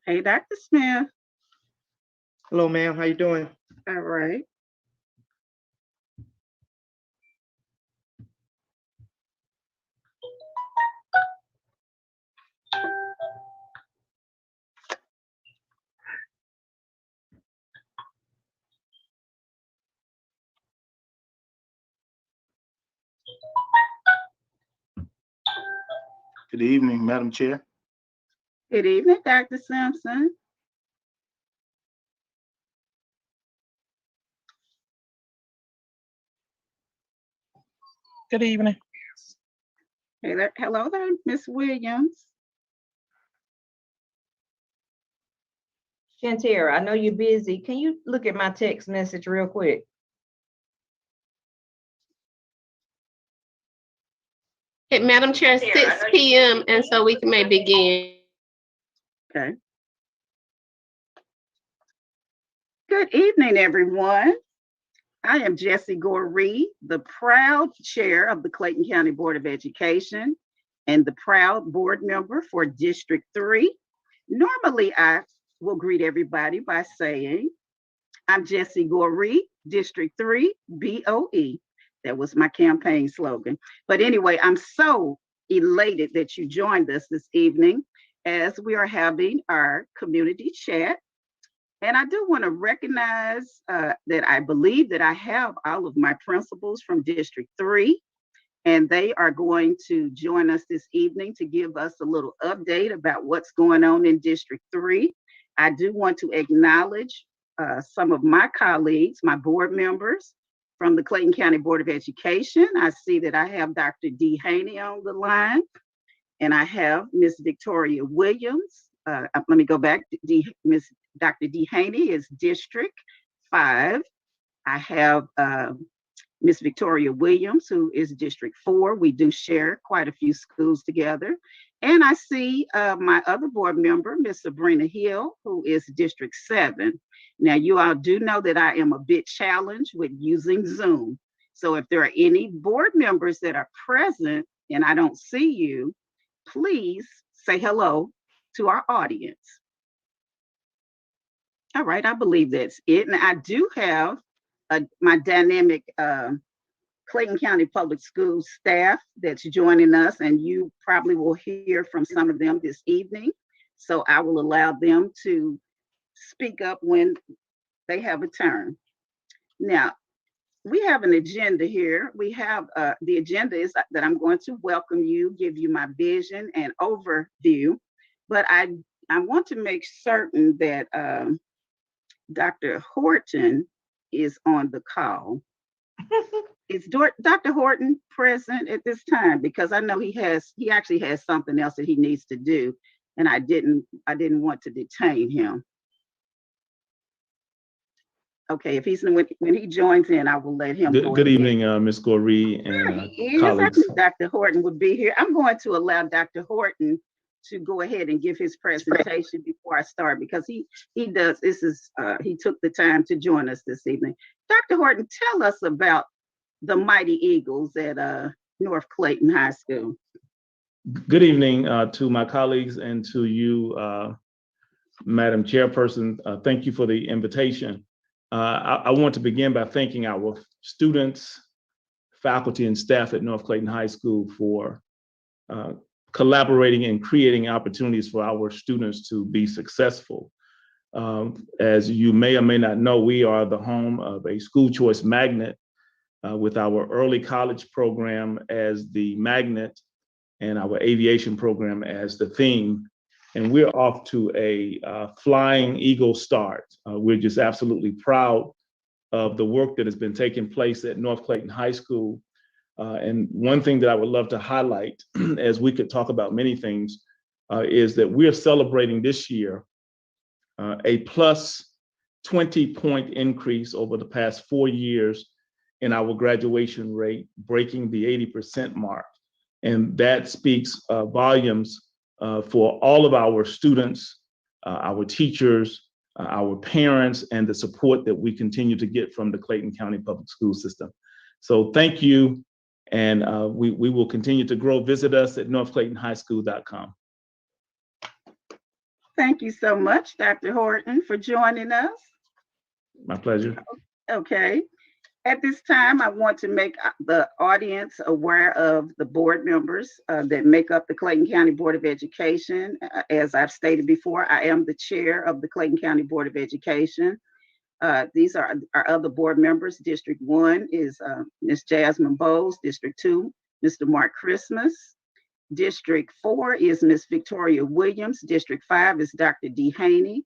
Hey, Dr. Smith. Hello, ma'am. How you doing? All right. Good evening, Madam Chair. Good evening, Dr. Simpson. Good evening. Hey there. Hello there, Miss Williams. Shantira, I know you're busy. Can you look at my text message real quick? Okay, Madam Chair, 6 p.m. and so we may begin. Okay. Good evening, everyone. I am Jessie Goree, the proud chair of the Clayton County Board of Education and the proud board member for District 3. Normally, I will greet everybody by saying, I'm Jessie Goree, District 3, BOE. That was my campaign slogan. But anyway, I'm so elated that you joined us this evening as we are having our community chat. And I do want to recognize that I believe that I have all of my principals from District 3, and they are going to join us this evening to give us a little update about what's going on in District 3. I do want to acknowledge some of my colleagues, my board members from the Clayton County Board of Education. I see that I have Dr. D. Haney on the line, and I have Miss Victoria Williams. Let me go back. Miss Dr. D. Haney is District 5. I have Miss Victoria Williams, who is District 4. We do share quite a few schools together. And I see my other board member, Miss Sabrina Hill, who is District 7. Now, you all do know that I am a bit challenged with using Zoom. So if there are any board members that are present and I don't see you, please say hello to our audience. All right, I believe that's it. And I do have my dynamic Clayton County Public Schools staff that's joining us, and you probably will hear from some of them this evening. So I will allow them to speak up when they have a turn. Now, we have an agenda here. We have the agenda is that I'm going to welcome you, give you my vision and overview, but I want to make certain that Dr. Horton is on the call. Is Dr. Horton present at this time? Because I know he actually has something else that he needs to do, and I didn't want to detain him. Okay, if he's when he joins in, I will let him go. Good evening, Ms. Goree and colleagues. I knew Dr. Horton would be here. I'm going to allow Dr. Horton to go ahead and give his presentation before I start, because he does. He took the time to join us this evening. Dr. Horton, tell us about the Mighty Eagles at North Clayton High School. Good evening to my colleagues and to you, Madam Chairperson. Thank you for the invitation. I want to begin by thanking our students, faculty, and staff at North Clayton High School for collaborating and creating opportunities for our students to be successful. As you may or may not know, we are the home of a school choice magnet with our early college program as the magnet and our aviation program as the theme. And we're off to a flying eagle start. We're just absolutely proud of the work that has been taking place at North Clayton High School. And one thing that I would love to highlight, as we could talk about many things, is that we're celebrating this year a plus 20-point increase over the past 4 years in our graduation rate, breaking the 80% mark. And that speaks volumes for all of our students, our teachers, our parents, and the support that we continue to get from the Clayton County Public School System. So thank you And we will continue to grow. Visit us at northclaytonhighschool.com. Thank you so much, Dr. Horton, for joining us. My pleasure. Okay. At this time, I want to make the audience aware of the board members that make up the Clayton County Board of Education. As I've stated before, I am the chair of the Clayton County Board of Education. These are our other board members. District 1 is Ms. Jasmine Bowles. District 2, Mr. Mark Christmas. District 4 is Ms. Victoria Williams. District 5 is Dr. D. Haney.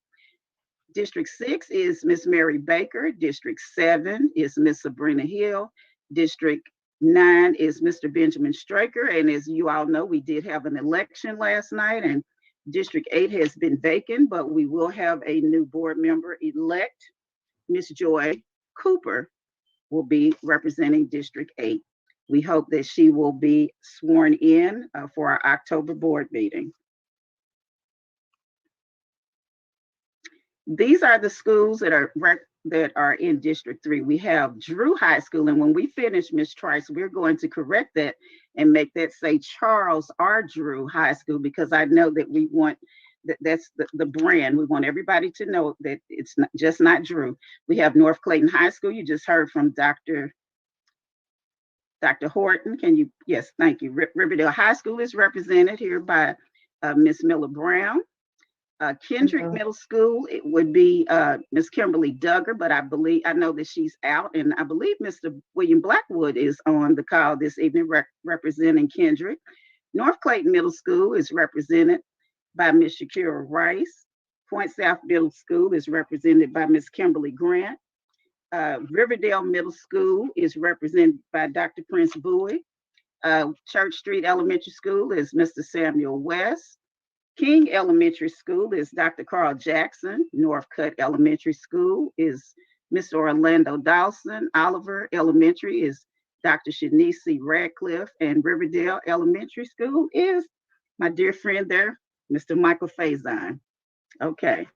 District 6 is Ms. Mary Baker. District 7 is Ms. Sabrina Hill. District 9 is Mr. Benjamin Straker. And as you all know, we did have an election last night, and District 8 has been vacant, but we will have a new board member elect. Ms. Joy Cooper will be representing District 8. We hope that she will be sworn in for our October board meeting. These are the schools that are in District 3. We have Drew High School, and when we finish, Ms. Trice, we're going to correct that and make that say Charles R. Drew High School, because I know that we want that's the brand. We want everybody to know that it's not Drew. We have North Clayton High School. You just heard from Dr. Horton. Yes, thank you. Riverdale High School is represented here by Ms. Miller Brown. Kendrick Middle School, it would be Ms. Kimberly Duggar, but I know that she's out, and I believe Mr. William Blackwood is on the call this evening representing Kendrick. North Clayton Middle School is represented by Ms. Shakira Rice. Point South Middle School is represented by Ms. Kimberly Grant. Riverdale Middle School is represented by Dr. Prince Bowie. Church Street Elementary School is Mr. Samuel West. King Elementary School is Dr. Carl Jackson. Northcutt Elementary School is Mr. Orlando Dawson. Oliver Elementary is Dr. Shanice Radcliffe. And Riverdale Elementary School is my dear friend there, Mr. Michael Faison. Okay.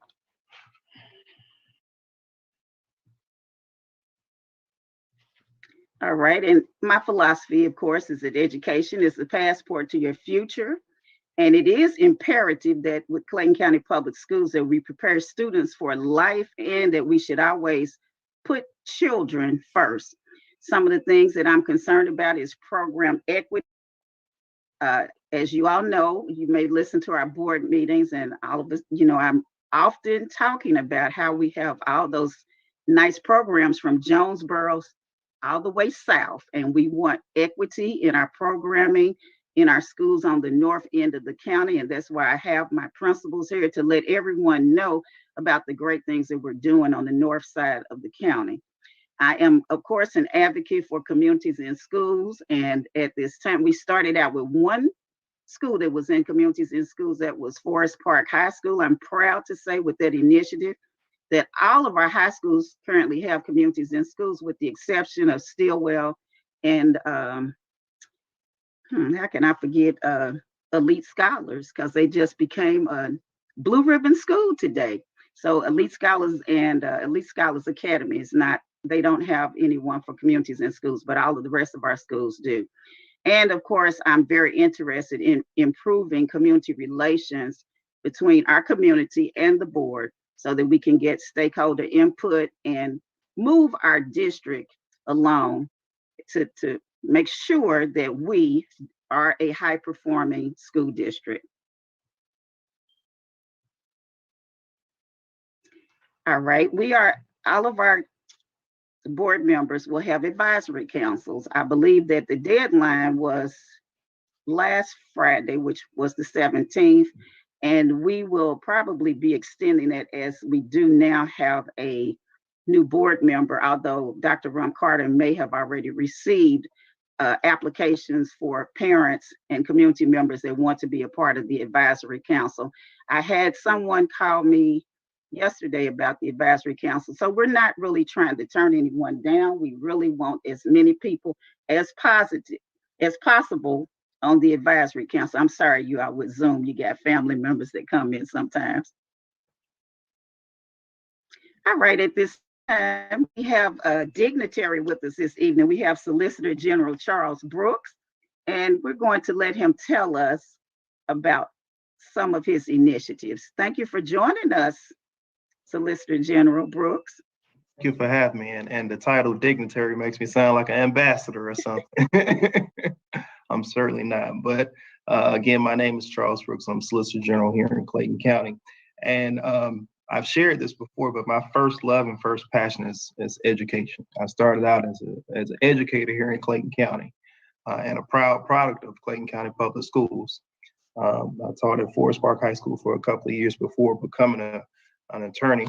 All right, and my philosophy, of course, is that education is the passport to your future. And it is imperative that with Clayton County Public Schools that we prepare students for life, and that we should always put children first. Some of the things that I'm concerned about is program equity. As you all know, you may listen to our board meetings, and all of us, I'm often talking about how we have all those nice programs from Jonesboro all the way south, and we want equity in our programming in our schools on the north end of the county. And that's why I have my principals here to let everyone know about the great things that we're doing on the north side of the county. I am, of course, an advocate for communities in schools. And at this time, we started out with one school that was in communities in schools, that was Forest Park High School. I'm proud to say with that initiative that all of our high schools currently have communities in schools, with the exception of Stillwell and how can I forget Elite Scholars, because they just became a blue ribbon school today. So Elite Scholars and Elite Scholars Academy is not, they don't have anyone for communities in schools, but all of the rest of our schools do. And of course, I'm very interested in improving community relations between our community and the board, so that we can get stakeholder input and move our district along to make sure that we are a high performing school district. All right, all of our board members will have advisory councils. I believe that the deadline was last Friday, which was the 17th, and we will probably be extending it, as we do now have a new board member, although Dr. Rum Carter may have already received applications for parents and community members that want to be a part of the advisory council. I had someone call me yesterday about the advisory council. So we're not really trying to turn anyone down. We really want as many people as possible on the advisory council. I'm sorry, you are with Zoom. You got family members that come in sometimes. All right, at this we have a dignitary with us this evening. We have Solicitor General Charles Brooks, and we're going to let him tell us about some of his initiatives. Thank you for joining us, Solicitor General Brooks. Thank you for having me. And the title dignitary makes me sound like an ambassador or something. I'm certainly not. But again, my name is Charles Brooks. I'm Solicitor General here in Clayton County. And I've shared this before, but my first love and first passion is education. I started out as an educator here in Clayton County and a proud product of Clayton County Public Schools. I taught at Forest Park High School for a couple of years before becoming an attorney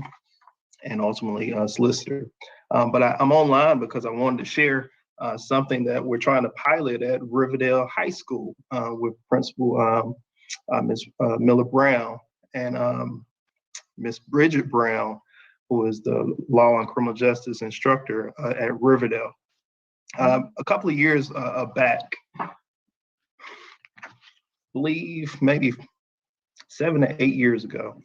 and ultimately a solicitor. But I'm online because I wanted to share something that we're trying to pilot at Riverdale High School with Principal Ms. Miller Brown and Ms. Bridget Brown, who is the law and criminal justice instructor at Riverdale. A couple of years back, I believe maybe 7 to 8 years ago,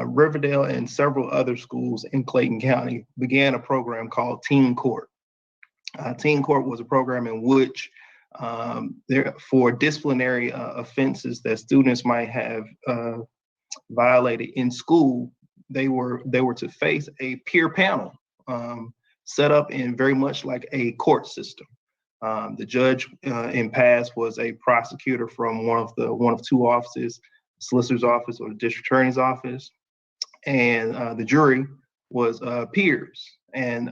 Riverdale and several other schools in Clayton County began a program called Teen Court. Teen Court was a program in which for disciplinary offenses that students might have violated in school, they were to face a peer panel set up in very much like a court system. The judge in past was a prosecutor from one of two offices, solicitor's office or the district attorney's office, and the jury was peers, and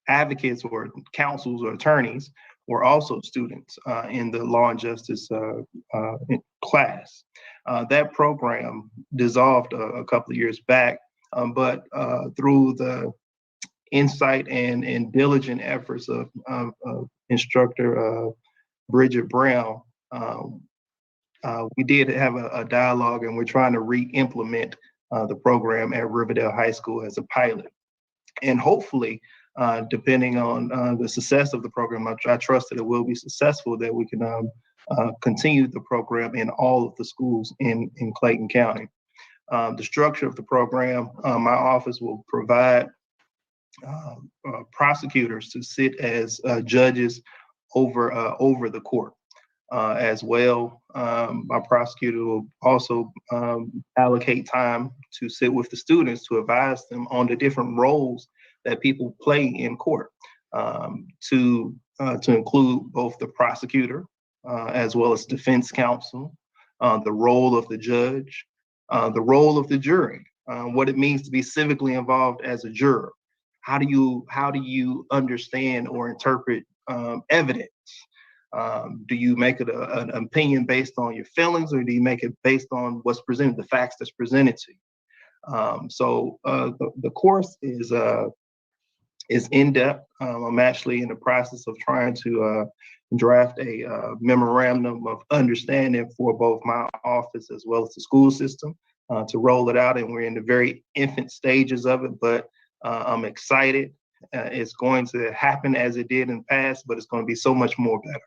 advocates or counsels or attorneys were also students in the law and justice class. That program dissolved a couple of years back, but through the insight and diligent efforts of instructor Bridget Brown, we did have a dialogue, and we're trying to re-implement the program at Riverdale High School as a pilot. And hopefully, depending on the success of the program, I trust that it will be successful, that we can continue the program in all of the schools in Clayton County. The structure of the program, my office will provide prosecutors to sit as judges over the court. As well, my prosecutor will also allocate time to sit with the students to advise them on the different roles that people play in court, to include both the prosecutor as well as defense counsel, the role of the judge, the role of the jury, what it means to be civically involved as a juror. How do you understand or interpret evidence? Do you make it an opinion based on your feelings, or do you make it based on what's presented, the facts that's presented to you? So the course is in depth. I'm actually in the process of trying to draft a memorandum of understanding for both my office as well as the school system to roll it out, and we're in the very infant stages of it, but I'm excited. It's going to happen as it did in the past, but it's going to be so much more better.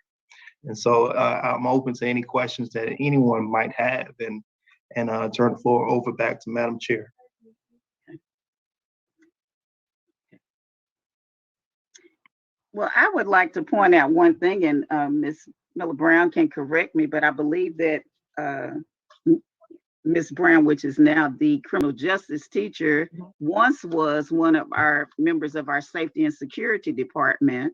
And so I'm open to any questions that anyone might have, and turn the floor over back to Madam Chair. Well, I would like to point out one thing, and Ms. Miller Brown can correct me, but I believe that Ms. Brown, which is now the criminal justice teacher, once was one of our members of our safety and security department,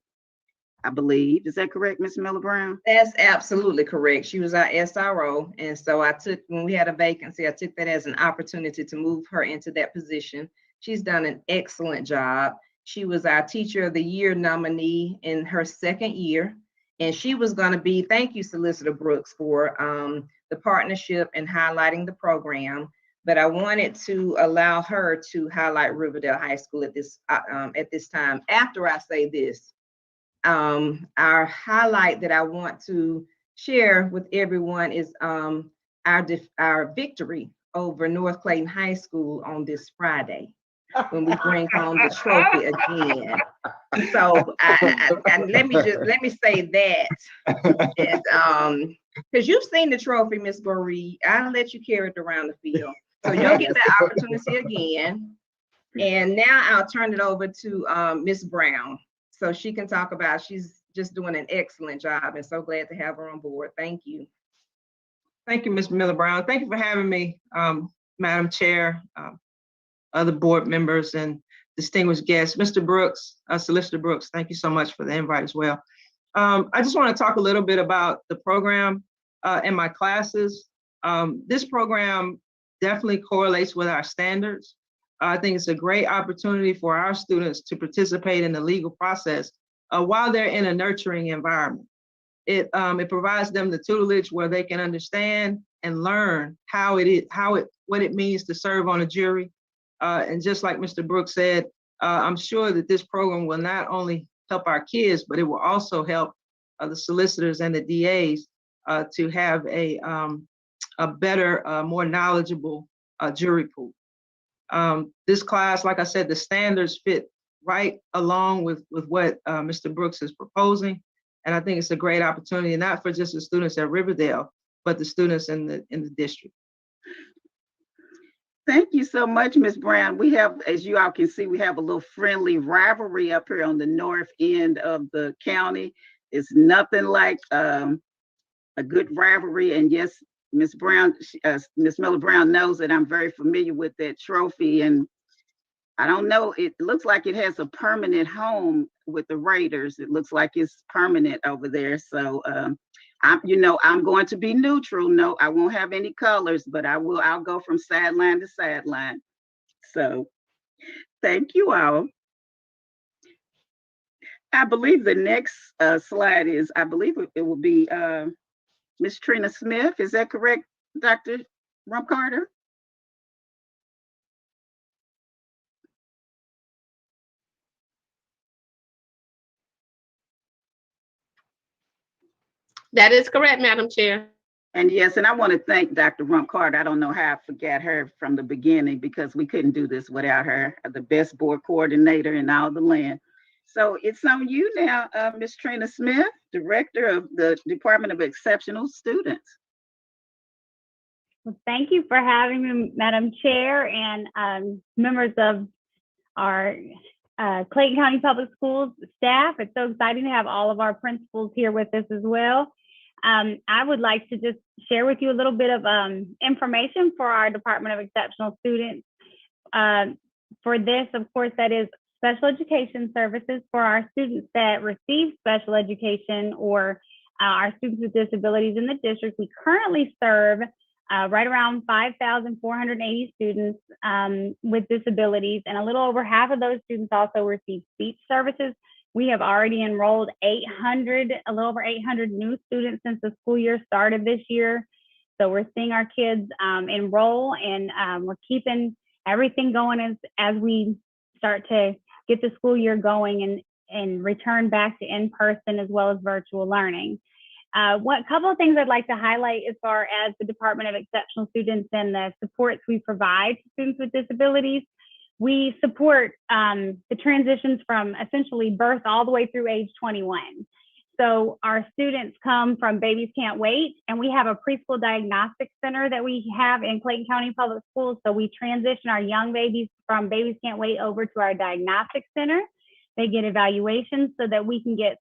I believe. Is that correct, Ms. Miller Brown? That's absolutely correct. She was our SRO. And so when we had a vacancy, I took that as an opportunity to move her into that position. She's done an excellent job. She was our Teacher of the Year nominee in her second year. And she was going to be, thank you, Solicitor Brooks, for the partnership and highlighting the program. But I wanted to allow her to highlight Riverdale High School at this time. After I say this, our highlight that I want to share with everyone is our victory over North Clayton High School on this Friday, when we bring home the trophy again. So let me say that, because you've seen the trophy, Miss Goree. I'll let you carry it around the field, so you'll get that opportunity again. And now I'll turn it over to Ms. Brown, so she can talk about, she's just doing an excellent job, and so glad to have her on board. Thank you. Thank you, Ms. Miller Brown. Thank you for having me, Madam Chair, other board members and distinguished guests. Mr. Brooks, Solicitor Brooks, thank you so much for the invite as well. I just want to talk a little bit about the program and my classes. This program definitely correlates with our standards. I think it's a great opportunity for our students to participate in the legal process while they're in a nurturing environment. It provides them the tutelage where they can understand and learn what it means to serve on a jury. And just like Mr. Brooks said, I'm sure that this program will not only help our kids, but it will also help the solicitors and the DAs to have a better, more knowledgeable jury pool. This class, like I said, the standards fit right along with what Mr. Brooks is proposing. And I think it's a great opportunity, not for just the students at Riverdale, but the students in the district. Thank you so much, Ms. Brown. We have, as you all can see, we have a little friendly rivalry up here on the north end of the county. It's nothing like a good rivalry. And yes, Ms. Brown, Ms. Miller Brown knows that I'm very familiar with that trophy. And I don't know, it looks like it has a permanent home with the Raiders. It looks like it's permanent over there. So I'm going to be neutral. No, I won't have any colors, but I'll go from sideline to sideline. So thank you all. I believe the next slide is, I believe it will be Ms. Trina Smith. Is that correct, Dr. Rumcarter? That is correct, Madam Chair. And yes, and I want to thank Dr. Rumcarter. I don't know how I forgot her from the beginning because we couldn't do this without her, the best board coordinator in all the land. So it's on you now, Ms. Trina Smith, Director of the Department of Exceptional Students. Well, thank you for having me, Madam Chair, and members of our Clayton County Public Schools staff. It's so exciting to have all of our principals here with us as well. I would like to just share with you a little bit of information for our Department of Exceptional Students. For this, of course, that is special education services for our students that receive special education or our students with disabilities in the district. We currently serve right around 5,480 students with disabilities, and a little over half of those students also receive speech services. We have already enrolled a little over 800 new students since the school year started this year. So we're seeing our kids enroll, and we're keeping everything going as we start to get the school year going and return back to in-person as well as virtual learning. What couple of things I'd like to highlight as far as the Department of Exceptional Students and the supports we provide to students with disabilities. We support the transitions from essentially birth all the way through age 21. So our students come from Babies Can't Wait, and we have a preschool diagnostic center that we have in Clayton County Public Schools. So we transition our young babies from Babies Can't Wait over to our diagnostic center. They get evaluations so that we can get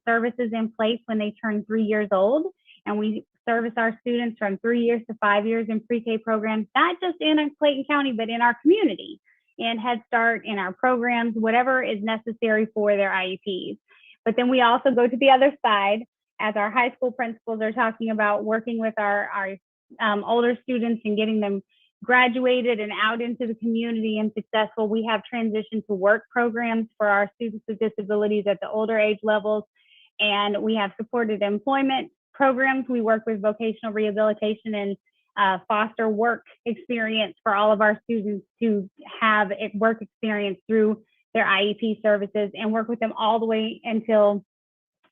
services in place when they turn 3 years old. And we service our students from 3 years to 5 years in pre-K programs, not just in Clayton County, but in our community, in Head Start, in our programs, whatever is necessary for their IEPs. But then we also go to the other side, as our high school principals are talking about working with our older students and getting them graduated and out into the community and successful. We have transition to work programs for our students with disabilities at the older age levels, and we have supported employment programs. We work with vocational rehabilitation and foster work experience for all of our students to have work experience through their IEP services, and work with them all the way until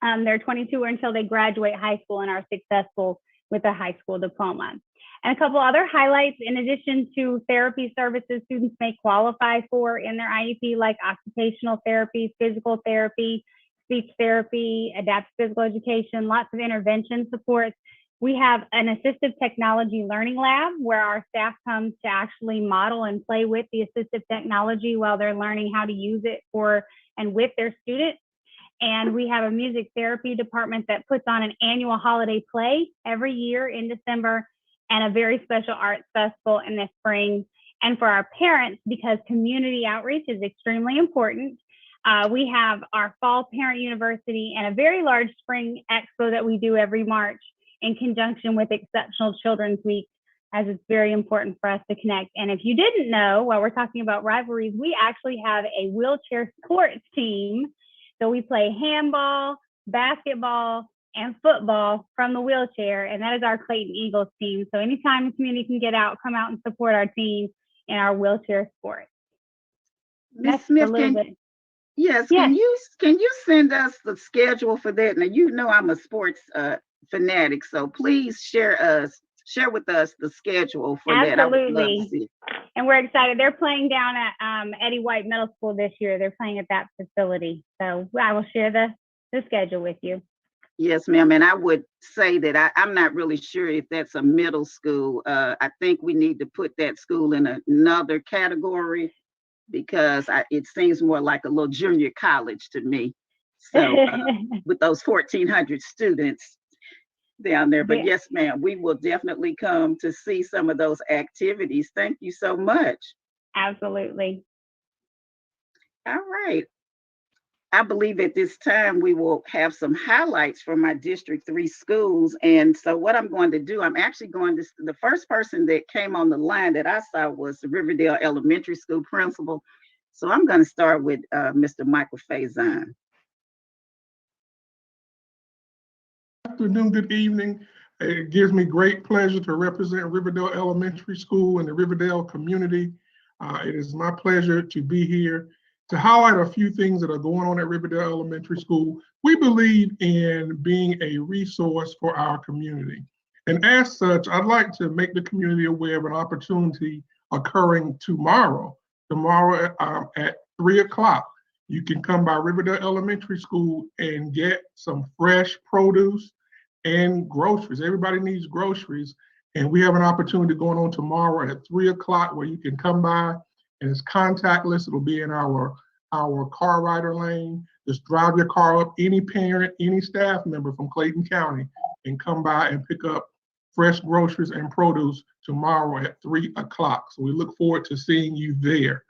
they're 22 or until they graduate high school and are successful with a high school diploma. And a couple other highlights, in addition to therapy services students may qualify for in their IEP, like occupational therapy, physical therapy, speech therapy, adaptive physical education, lots of intervention supports. We have an assistive technology learning lab where our staff comes to actually model and play with the assistive technology while they're learning how to use it for and with their students. And we have a music therapy department that puts on an annual holiday play every year in December and a very special arts festival in the spring. And for our parents, because community outreach is extremely important, we have our fall parent university and a very large spring expo that we do every March in conjunction with Exceptional Children's Week, as it's very important for us to connect. And if you didn't know, while we're talking about rivalries, we actually have a wheelchair sports team. So we play handball, basketball, and football from the wheelchair, and that is our Clayton Eagles team. So anytime the community can get out, come out and support our team in our wheelchair sport. Ms. Smith, yes, can you send us the schedule for that? Now, you know I'm a sports fanatic, so please share with us the schedule for that. I would love to see it. And we're excited. They're playing down at Eddie White Middle School this year. They're playing at that facility. So I will share the schedule with you. Yes, ma'am. And I would say that I'm not really sure if that's a middle school. I think we need to put that school in another category because it seems more like a little junior college to me. So with those 1,400 students down there. But yes, ma'am, we will definitely come to see some of those activities. Thank you so much. Absolutely. All right. I believe at this time we will have some highlights from my District 3 schools. And so what I'm going to do, I'm actually going to, the first person that came on the line that I saw was the Riverdale Elementary School principal. So I'm going to start with Mr. Michael Faison. Good afternoon, good evening. It gives me great pleasure to represent Riverdale Elementary School and the Riverdale community. It is my pleasure to be here to highlight a few things that are going on at Riverdale Elementary School. We believe in being a resource for our community. And as such, I'd like to make the community aware of an opportunity occurring tomorrow at 3 o'clock. You can come by Riverdale Elementary School and get some fresh produce and groceries. Everybody needs groceries. And we have an opportunity going on tomorrow at 3 o'clock where you can come by, and it's contactless. It'll be in our car rider lane. Just drive your car up, any parent, any staff member from Clayton County, and come by and pick up fresh groceries and produce tomorrow at 3 o'clock. So we look forward to seeing you there.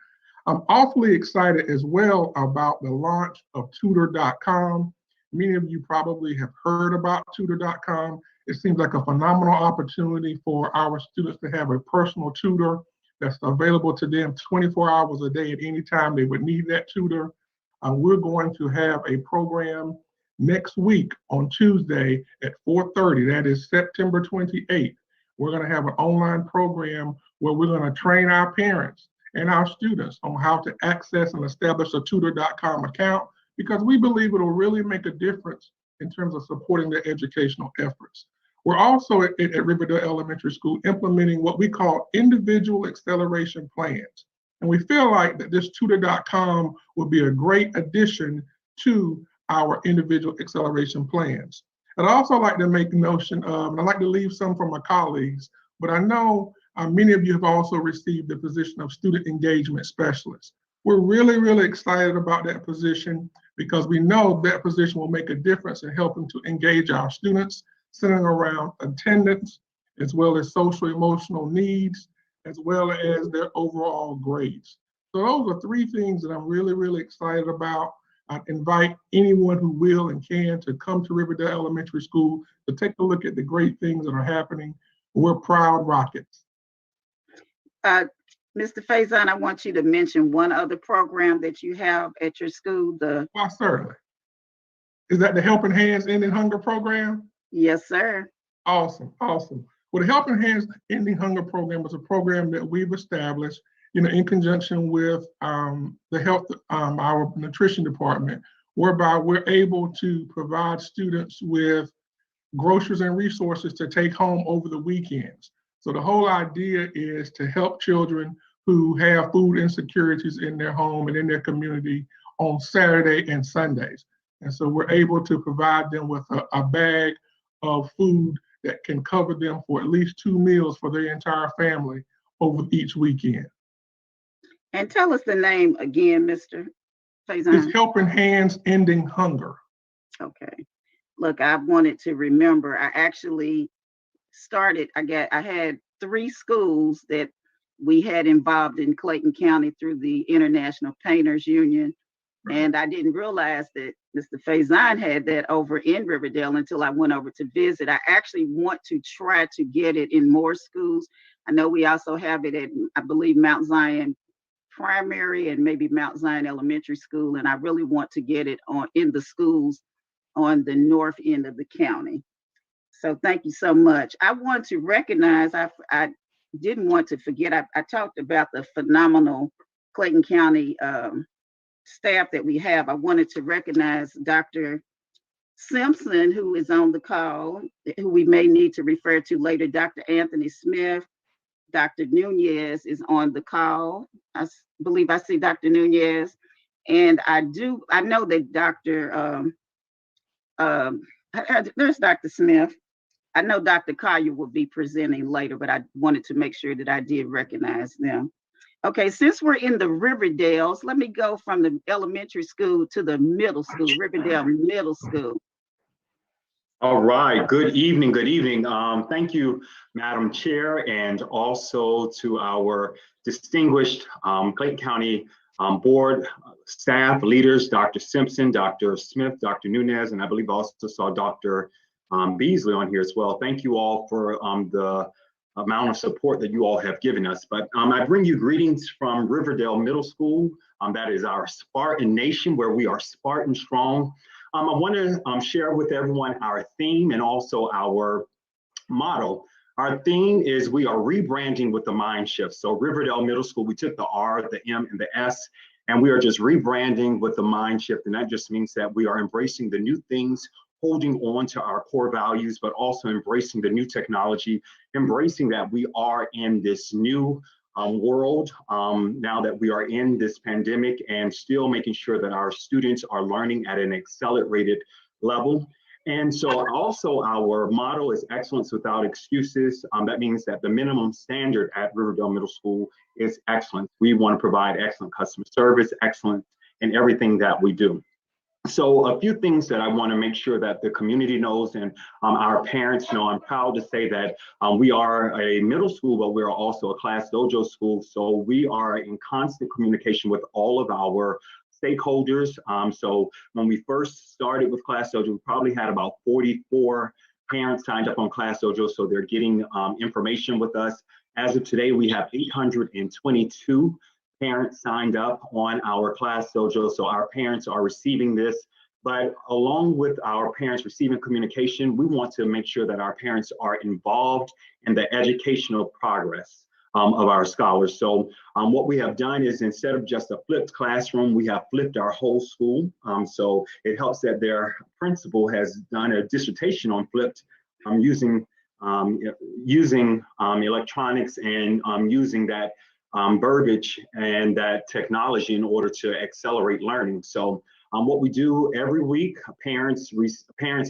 I'm awfully excited as well about the launch of tutor.com. Many of you probably have heard about tutor.com. It seems like a phenomenal opportunity for our students to have a personal tutor that's available to them 24 hours a day at any time they would need that tutor. We're going to have a program next week on Tuesday at 4:30. That is September 28th. We're going to have an online program where we're going to train our parents and our students on how to access and establish a tutor.com account, because we believe it'll really make a difference in terms of supporting their educational efforts. We're also at Riverdale Elementary School implementing what we call individual acceleration plans. And we feel like that this tutor.com will be a great addition to our individual acceleration plans. And I also like to make notion of, and I like to leave some for my colleagues, but I know many of you have also received the position of student engagement specialist. We're really, really excited about that position because we know that position will make a difference in helping to engage our students, centering around attendance, as well as social emotional needs, as well as their overall grades. So those are three things that I'm really, really excited about. I invite anyone who will and can to come to Riverdale Elementary School to take a look at the great things that are happening. We're proud Rockets. Mr. Faison, I want you to mention one other program that you have at your school. Well, certainly. Is that the Helping Hands Ending Hunger program? Yes, sir. Awesome, awesome. Well, the Helping Hands Ending Hunger program is a program that we've established, in conjunction with our nutrition department, whereby we're able to provide students with groceries and resources to take home over the weekends. So the whole idea is to help children who have food insecurities in their home and in their community on Saturday and Sundays. And so we're able to provide them with a bag of food that can cover them for at least 2 meals for their entire family over each weekend. And tell us the name again, Mr. Faison. It's Helping Hands Ending Hunger. Okay. Look, I wanted to remember, I actually started, I had 3 schools that we had involved in Clayton County through the International Painters Union. And I didn't realize that Mr. Faison had that over in Riverdale until I went over to visit. I actually want to try to get it in more schools. I know we also have it at, I believe, Mount Zion Primary and maybe Mount Zion Elementary School. And I really want to get it in the schools on the north end of the county. So thank you so much. I want to recognize, I didn't want to forget, I talked about the phenomenal Clayton County staff that we have. I wanted to recognize Dr. Simpson, who is on the call, who we may need to refer to later. Dr. Anthony Smith, Dr. Nunez is on the call. I believe I see Dr. Nunez. And I know that there's Dr. Smith. I know Dr. Collier will be presenting later, but I wanted to make sure that I did recognize them. Okay, since we're in the Riverdales, let me go from the elementary school to the middle school, Riverdale Middle School. All right, good evening, good evening. Thank you, Madam Chair, and also to our distinguished Clayton County board staff, leaders, Dr. Simpson, Dr. Smith, Dr. Nunez, and I believe I also saw Dr. Beasley on here as well. Thank you all for the amount of support that you all have given us. But I bring you greetings from Riverdale Middle School. That is our Spartan nation, where we are Spartan strong. I want to share with everyone our theme and also our motto. Our theme is we are rebranding with the mind shift. So Riverdale Middle School, we took the R, the M, and the S, and we are just rebranding with the mind shift. And that just means that we are embracing the new things, holding on to our core values, but also embracing the new technology, embracing that we are in this new world now that we are in this pandemic, and still making sure that our students are learning at an accelerated level. And so also our motto is excellence without excuses. That means that the minimum standard at Riverdale Middle School is excellence. We want to provide excellent customer service, excellence in everything that we do. So a few things that I want to make sure that the community knows and our parents know. I'm proud to say that we are a middle school, but we're also a Class Dojo school. So we are in constant communication with all of our stakeholders. So when we first started with Class Dojo, we probably had about 44 parents signed up on Class Dojo. So they're getting information with us. As of today, we have 822 parents signed up on our Class Dojo, so our parents are receiving this. But along with our parents receiving communication, we want to make sure that our parents are involved in the educational progress of our scholars. So what we have done is, instead of just a flipped classroom, we have flipped our whole school. So it helps that their principal has done a dissertation on flipped using electronics and using that verbiage and that technology in order to accelerate learning. So what we do every week, parents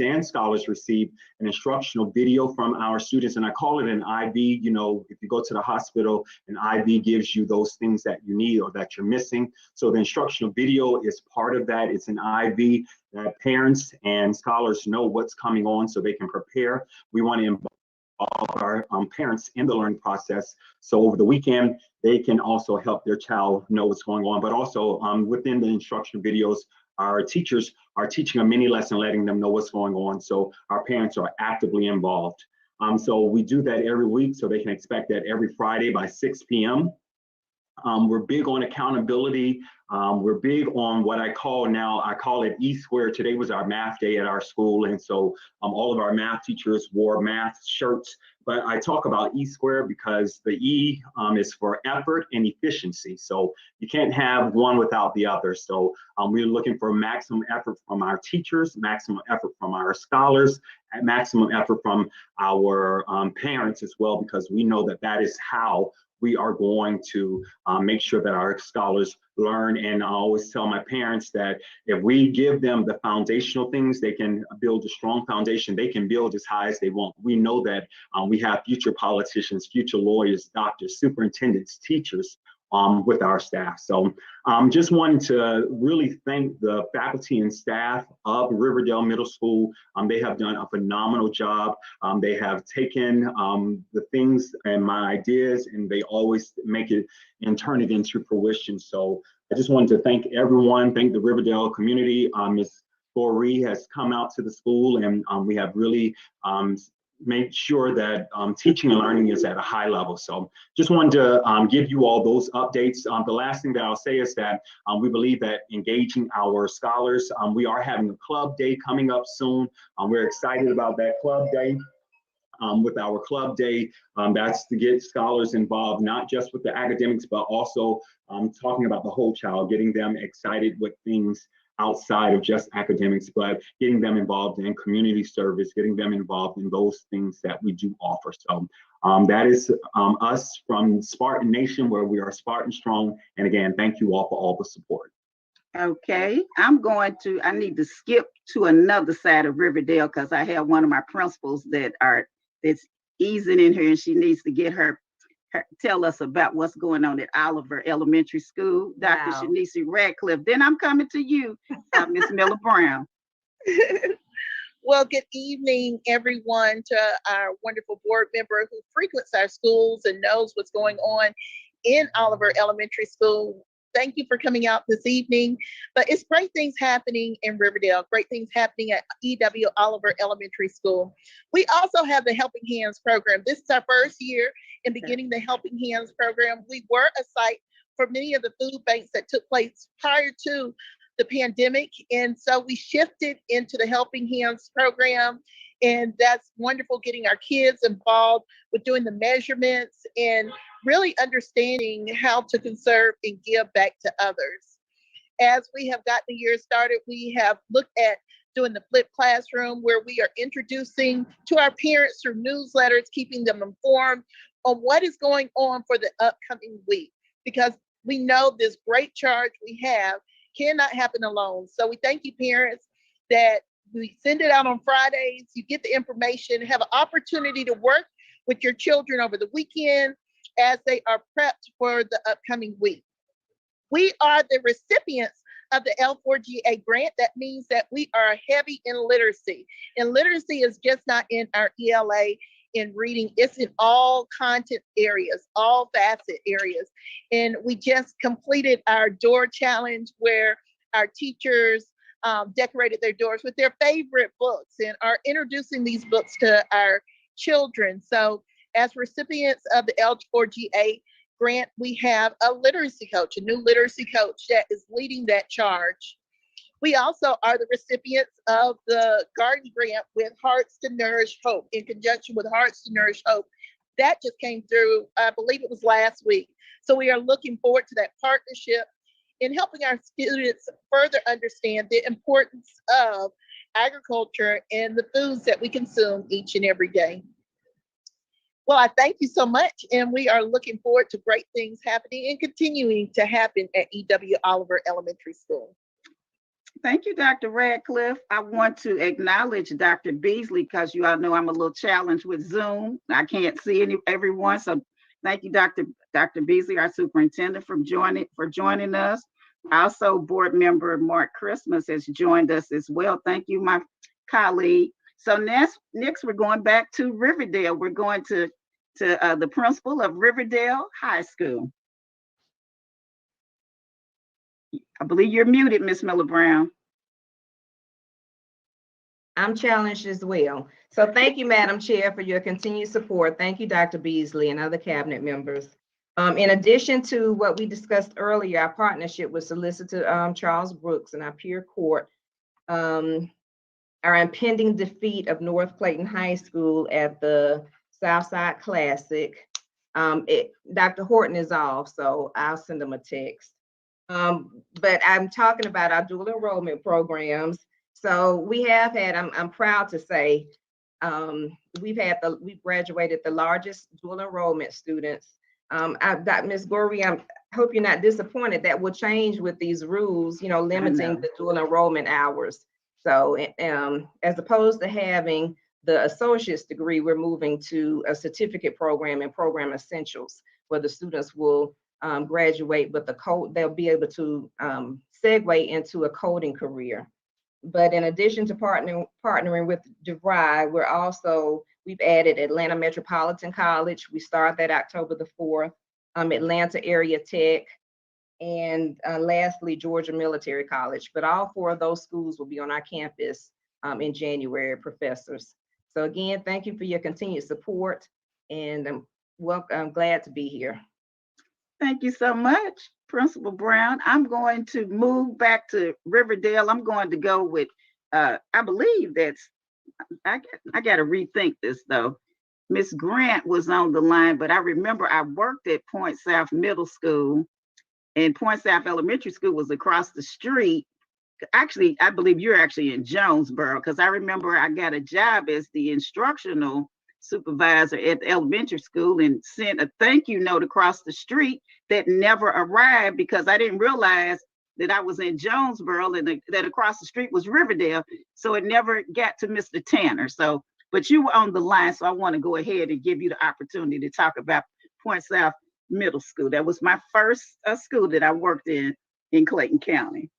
and scholars receive an instructional video from our students, and I call it an IV. You know, if you go to the hospital, an IV gives you those things that you need or that you're missing. So the instructional video is part of that. It's an IV that parents and scholars know what's coming on so they can prepare. We want to involve our parents in the learning process. So over the weekend, they can also help their child know what's going on, but also within the instructional videos, our teachers are teaching a mini lesson, letting them know what's going on. So our parents are actively involved. So we do that every week, so they can expect that every Friday by 6 p.m. We're big on accountability. We're big on what I call it E squared. Today was our math day at our school. And so all of our math teachers wore math shirts. But I talk about E squared because the E is for effort and efficiency. So you can't have one without the other. So we're looking for maximum effort from our teachers, maximum effort from our scholars, and maximum effort from our parents as well, because we know that that is how we are going to make sure that our scholars learn. And I always tell my parents that if we give them the foundational things, they can build a strong foundation. They can build as high as they want. We know that we have future politicians, future lawyers, doctors, superintendents, teachers with our staff. So just wanted to really thank the faculty and staff of Riverdale Middle School. They have done a phenomenal job. They have taken the things and my ideas, and they always make it and turn it into fruition. So I just wanted to thank everyone, thank the Riverdale community. Ms. Goree has come out to the school, and we have really make sure that teaching and learning is at a high level. So just wanted to give you all those updates. The last thing that I'll say is that we believe that engaging our scholars, we are having a club day coming up soon. We're excited about that club day. With our club day, that's to get scholars involved, not just with the academics, but also talking about the whole child, getting them excited with things outside of just academics, but getting them involved in community service, getting them involved in those things that we do offer. So that is us from Spartan Nation, where we are Spartan strong. And again, thank you all for all the support. Okay, I need to skip to another side of Riverdale because I have one of my principals that's easing in here, and she needs to get her tell us about what's going on at Oliver Elementary School, Dr. Wow. Shanisi Radcliffe. Then I'm coming to you, Ms. Miller Brown. Well, good evening, everyone, to our wonderful board member who frequents our schools and knows what's going on in Oliver Elementary School. Thank you for coming out this evening. But it's great things happening in Riverdale, great things happening at EW Oliver Elementary School. We also have the Helping Hands program. This is our first year in beginning the Helping Hands program. We were a site for many of the food banks that took place prior to the pandemic. And so we shifted into the Helping Hands program. And that's wonderful, getting our kids involved with doing the measurements and really understanding how to conserve and give back to others. As we have gotten the year started, we have looked at doing the flipped classroom, where we are introducing to our parents through newsletters, keeping them informed on what is going on for the upcoming week, because we know this great charge we have cannot happen alone. So we thank you, parents, that we send it out on Fridays. You get the information, have an opportunity to work with your children over the weekend as they are prepped for the upcoming week. We are the recipients of the L4GA grant. That means that we are heavy in literacy. And literacy is just not in our ELA in reading, it's in all content areas, all facet areas. And we just completed our door challenge, where our teachers decorated their doors with their favorite books and are introducing these books to our children. So as recipients of the L4GA grant, we have a literacy coach, a new literacy coach that is leading that charge. We also are the recipients of the garden grant with Hearts to Nourish Hope, in conjunction with Hearts to Nourish Hope. That just came through, I believe it was last week. So we are looking forward to that partnership in helping our students further understand the importance of agriculture and the foods that we consume each and every day. Well, I thank you so much, and we are looking forward to great things happening and continuing to happen at EW Oliver Elementary School. Thank you, Dr. Radcliffe. I want to acknowledge Dr. Beasley, because you all know I'm a little challenged with Zoom. I can't see everyone. So thank you, Dr. Beasley, our superintendent, for joining us. Also, board member Mark Christmas has joined us as well. Thank you, my colleague. So next we're going back to Riverdale. We're going to the principal of Riverdale High School. I believe you're muted, Ms. Miller Brown. I'm challenged as well. So thank you, Madam Chair, for your continued support. Thank you, Dr. Beasley and other cabinet members. In addition to what we discussed earlier, our partnership with Solicitor Charles Brooks and our peer court, our impending defeat of North Clayton High School at the Southside Classic. Dr. Horton is off, so I'll send him a text. But I'm talking about our dual enrollment programs. So we have had, I'm proud to say, we've graduated the largest dual enrollment students Ms. Goree, I hope you're not disappointed. That will change with these rules, limiting the dual enrollment hours. So as opposed to having the associate's degree, we're moving to a certificate program and program essentials, where the students will graduate with the code. They'll be able to segue into a coding career. But in addition to partnering with DeVry, we've added Atlanta Metropolitan College. We start that October the 4th, Atlanta Area Tech, and lastly, Georgia Military College. But all 4 of those schools will be on our campus in January, professors. So again, thank you for your continued support, and I'm glad to be here. Thank you so much, Principal Brown. I'm going to move back to Riverdale. I'm going to go with, I believe I got to rethink this though. Miss Grant was on the line, but I remember I worked at Point South Middle School, and Point South Elementary School was across the street. Actually, I believe you're actually in Jonesboro, because I remember I got a job as the instructional supervisor at the elementary school and sent a thank you note across the street that never arrived, because I didn't realize that I was in Jonesboro and that across the street was Riverdale. So it never got to Mr. Tanner. So, but you were on the line, so I want to go ahead and give you the opportunity to talk about Point South Middle School. That was my first school that I worked in Clayton County.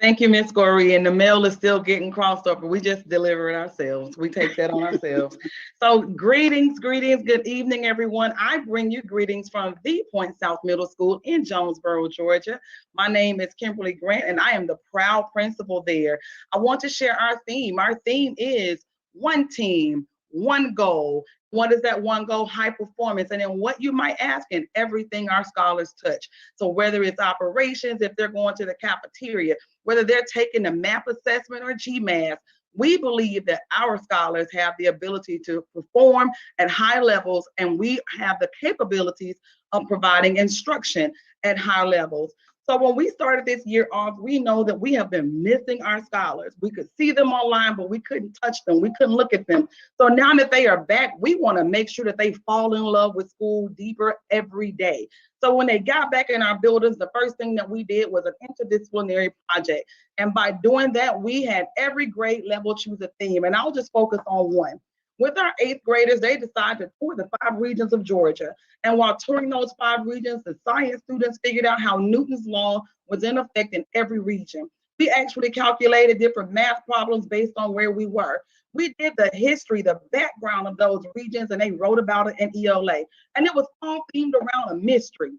Thank you, Ms. Goree. And the mail is still getting crossed over. We just deliver it ourselves. We take that on ourselves. So greetings. Good evening, everyone. I bring you greetings from the Point South Middle School in Jonesboro, Georgia. My name is Kimberly Grant, and I am the proud principal there. I want to share our theme. Our theme is one team, one goal. What is that one goal? High performance. And then what you might ask, in everything our scholars touch. So whether it's operations, if they're going to the cafeteria, whether they're taking the MAP assessment or GMAS, we believe that our scholars have the ability to perform at high levels, and we have the capabilities of providing instruction at high levels. So when we started this year off, we know that we have been missing our scholars. We could see them online, but we couldn't touch them. We couldn't look at them. So now that they are back, we want to make sure that they fall in love with school deeper every day. So when they got back in our buildings, the first thing that we did was an interdisciplinary project. And by doing that, we had every grade level choose a theme. And I'll just focus on one. With our 8th graders, they decided to tour the 5 regions of Georgia. And while touring those 5 regions, the science students figured out how Newton's law was in effect in every region. We actually calculated different math problems based on where we were. We did the history, the background of those regions, and they wrote about it in ELA. And it was all themed around a mystery.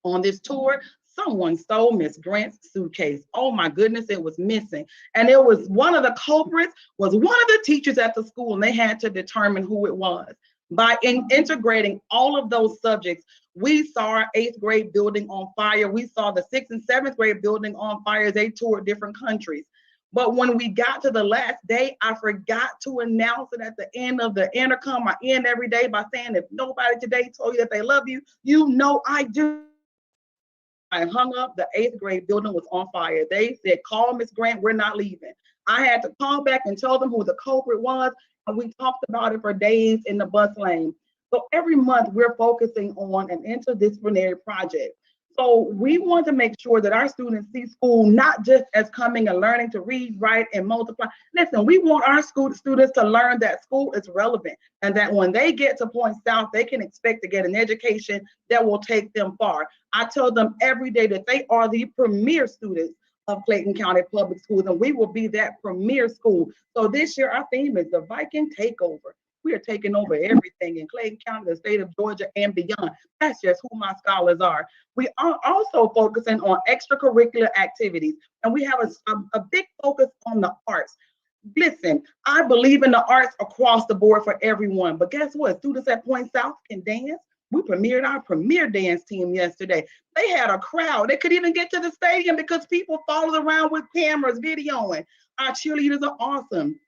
On this tour, someone stole Miss Grant's suitcase. Oh my goodness, it was missing. And it was one of the culprits was one of the teachers at the school, and they had to determine who it was. By integrating all of those subjects, we saw our 8th grade building on fire. We saw the 6th and 7th grade building on fire as they toured different countries. But when we got to the last day, I forgot to announce it at the end of the intercom. I end every day by saying, if nobody today told you that they love you, you know I do. I hung up, the 8th grade building was on fire. They said, call Miss Grant, we're not leaving. I had to call back and tell them who the culprit was, and we talked about it for days in the bus lane. So every month we're focusing on an interdisciplinary project. So we want to make sure that our students see school not just as coming and learning to read, write, and multiply. Listen, we want our students to learn that school is relevant, and that when they get to Point South, they can expect to get an education that will take them far. I tell them every day that they are the premier students of Clayton County Public Schools, and we will be that premier school. So this year, our theme is the Viking Takeover. We are taking over everything in Clayton County, the state of Georgia, and beyond. That's just who my scholars are. We are also focusing on extracurricular activities, and we have a big focus on the arts. Listen, I believe in the arts across the board for everyone, but guess what? Students at Point South can dance. We premiered our premier dance team yesterday. They had a crowd. They could even get to the stadium because people followed around with cameras videoing. Our cheerleaders are awesome.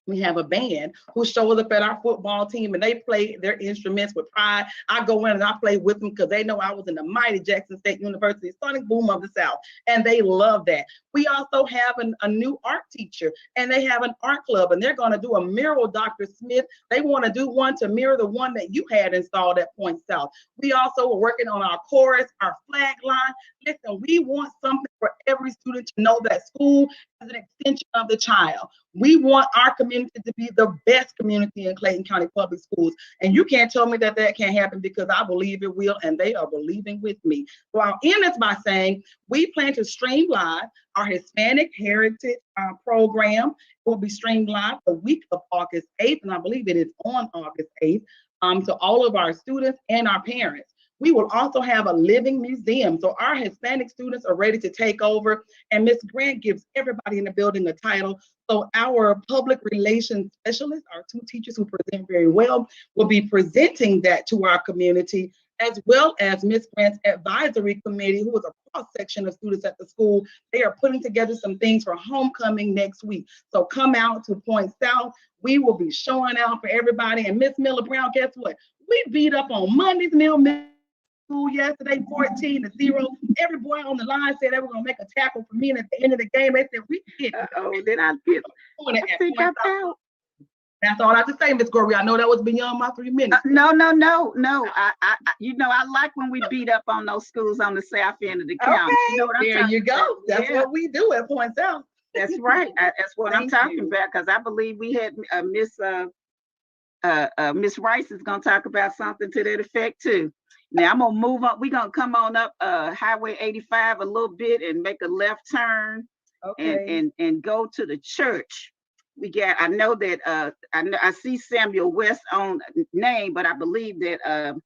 We have a band who shows up at our football team and they play their instruments with pride. I go in and I play with them because they know I was in the mighty Jackson State University Sonic Boom of the South, and they love that. We also have a new art teacher, and they have an art club, and they're going to do a mural, Dr. Smith. They want to do one to mirror the one that you had installed at Point South. We also are working on our chorus, our flag line. Listen, we want something for every student to know that school is an extension of the child. We want our community to be the best community in Clayton County Public Schools. And you can't tell me that that can't happen, because I believe it will, and they are believing with me. So I'll end this by saying we plan to stream live our Hispanic Heritage program. Will be streamed live the week of August 8th, and I believe it is on August 8th, to all of our students and our parents. We will also have a living museum. So our Hispanic students are ready to take over, and Ms. Grant gives everybody in the building a title. So our public relations specialists, our two teachers who present very well, will be presenting that to our community, as well as Ms. Grant's advisory committee, who is a cross-section of students at the school. They are putting together some things for homecoming next week. So come out to Point South. We will be showing out for everybody. And Ms. Miller Brown, guess what? We beat up on Monday's Mill School yesterday, 14-0. Every boy on the line said they were going to make a tackle for me, and at the end of the game, they said, we hit. Then I get out. That's all I have to say, Ms. Goree. I know that was beyond my 3 minutes. No. I I like when we beat up on those schools on the south end of the county. Okay, You know what I'm there talking you go. about? That's what we do at Point South. That's right. That's what I'm talking about, because I believe we had Miss Rice is going to talk about something to that effect too. Now I'm gonna move on. We're gonna come on up Highway 85 a little bit and make a left turn, and go to the church. I know that I see Samuel West on name, but I believe that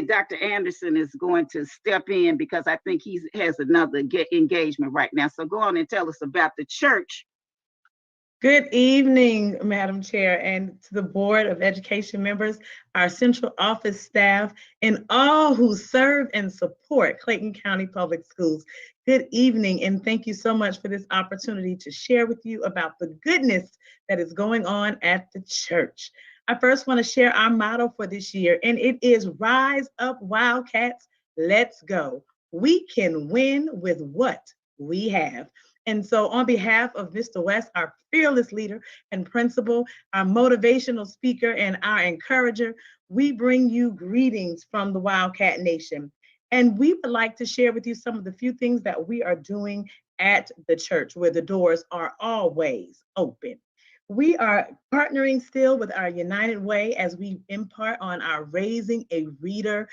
Dr. Anderson is going to step in, because I think he has another engagement right now. So go on and tell us about the church. Good evening, Madam Chair, and to the Board of Education members, our central office staff, and all who serve and support Clayton County Public Schools. Good evening, and thank you so much for this opportunity to share with you about the goodness that is going on at the church. I first want to share our motto for this year, and it is Rise Up Wildcats, Let's Go. We can win with what we have. And so on behalf of Mr. West, our fearless leader and principal, our motivational speaker, and our encourager, we bring you greetings from the Wildcat Nation. And we would like to share with you some of the few things that we are doing at the church, where the doors are always open. We are partnering still with our United Way as we impart on our Raising a Reader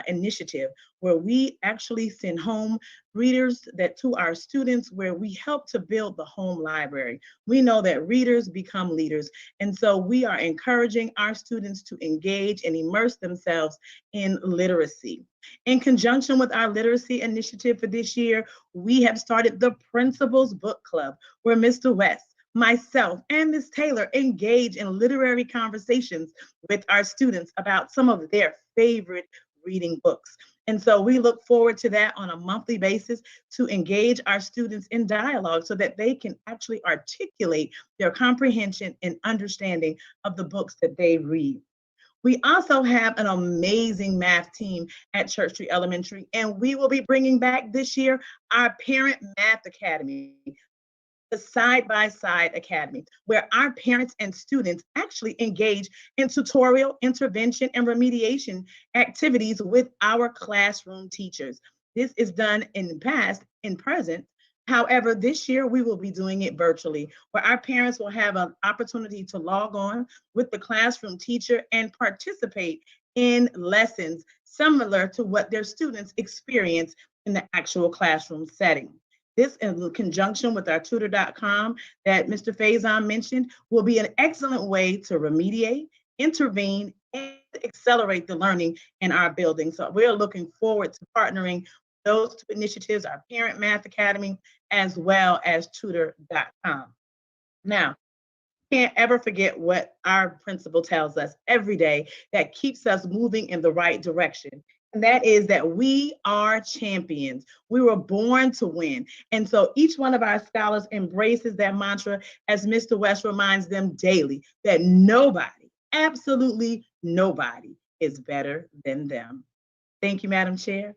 initiative, where we actually send home readers to our students, where we help to build the home library. We know that readers become leaders, and so we are encouraging our students to engage and immerse themselves in literacy. In conjunction with our literacy initiative for this year, we have started the Principal's Book Club, where Mr. West, myself, and Ms. Taylor engage in literary conversations with our students about some of their favorite reading books. And so we look forward to that on a monthly basis, to engage our students in dialogue so that they can actually articulate their comprehension and understanding of the books that they read. We also have an amazing math team at Church Street Elementary, and we will be bringing back this year our Parent Math Academy, the Side-by-Side Academy, where our parents and students actually engage in tutorial, intervention, and remediation activities with our classroom teachers. This is done in the past, in present. However, this year we will be doing it virtually, where our parents will have an opportunity to log on with the classroom teacher and participate in lessons similar to what their students experience in the actual classroom setting. This, in conjunction with our tutor.com that Mr. Faison mentioned, will be an excellent way to remediate, intervene, and accelerate the learning in our building. So we're looking forward to partnering those two initiatives, our Parent Math Academy, as well as tutor.com. Now, can't ever forget what our principal tells us every day that keeps us moving in the right direction. And that is that we are champions. We were born to win. And so each one of our scholars embraces that mantra as Mr. West reminds them daily that nobody, absolutely nobody, is better than them. Thank you, Madam Chair.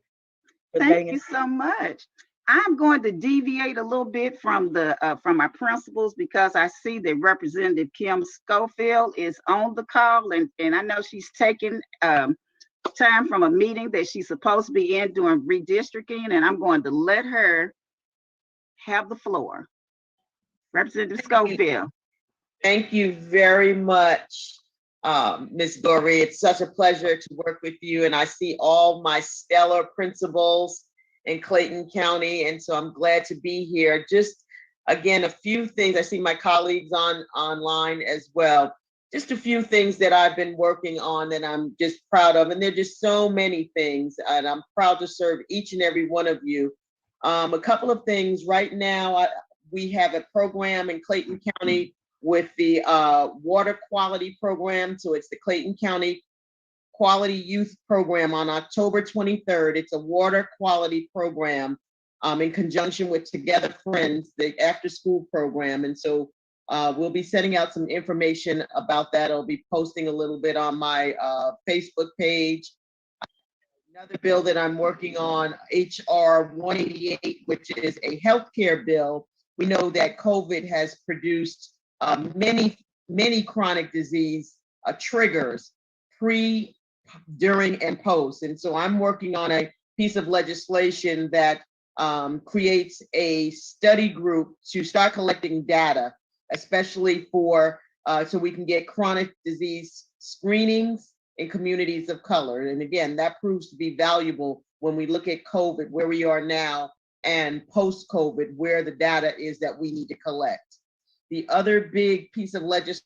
Thank you so much. I'm going to deviate a little bit from my principals because I see that Representative Kim Scofield is on the call, and I know she's taking time from a meeting that she's supposed to be in doing redistricting, and I'm going to let her have the floor. Representative Scofield. Thank you very much, Ms. Goree. It's such a pleasure to work with you, and I see all my stellar principals in Clayton County, and so I'm glad to be here. Just again, a few things. I see my colleagues online as well. Just a few things that I've been working on that I'm just proud of, and there are just so many things, and I'm proud to serve each and every one of you. A couple of things right now. We have a program in Clayton County with the water quality program. So it's the Clayton County Quality Youth Program on October 23rd. It's a water quality program in conjunction with Together Friends, the after school program. And so we'll be sending out some information about that. I'll be posting a little bit on my Facebook page. Another bill that I'm working on, HR 188, which is a healthcare bill. We know that COVID has produced many chronic disease triggers pre, during, and post. And so I'm working on a piece of legislation that creates a study group to start collecting data, especially for so we can get chronic disease screenings in communities of color. And again, that proves to be valuable when we look at COVID, where we are now, and post-COVID, where the data is that we need to collect. The other big piece of legislation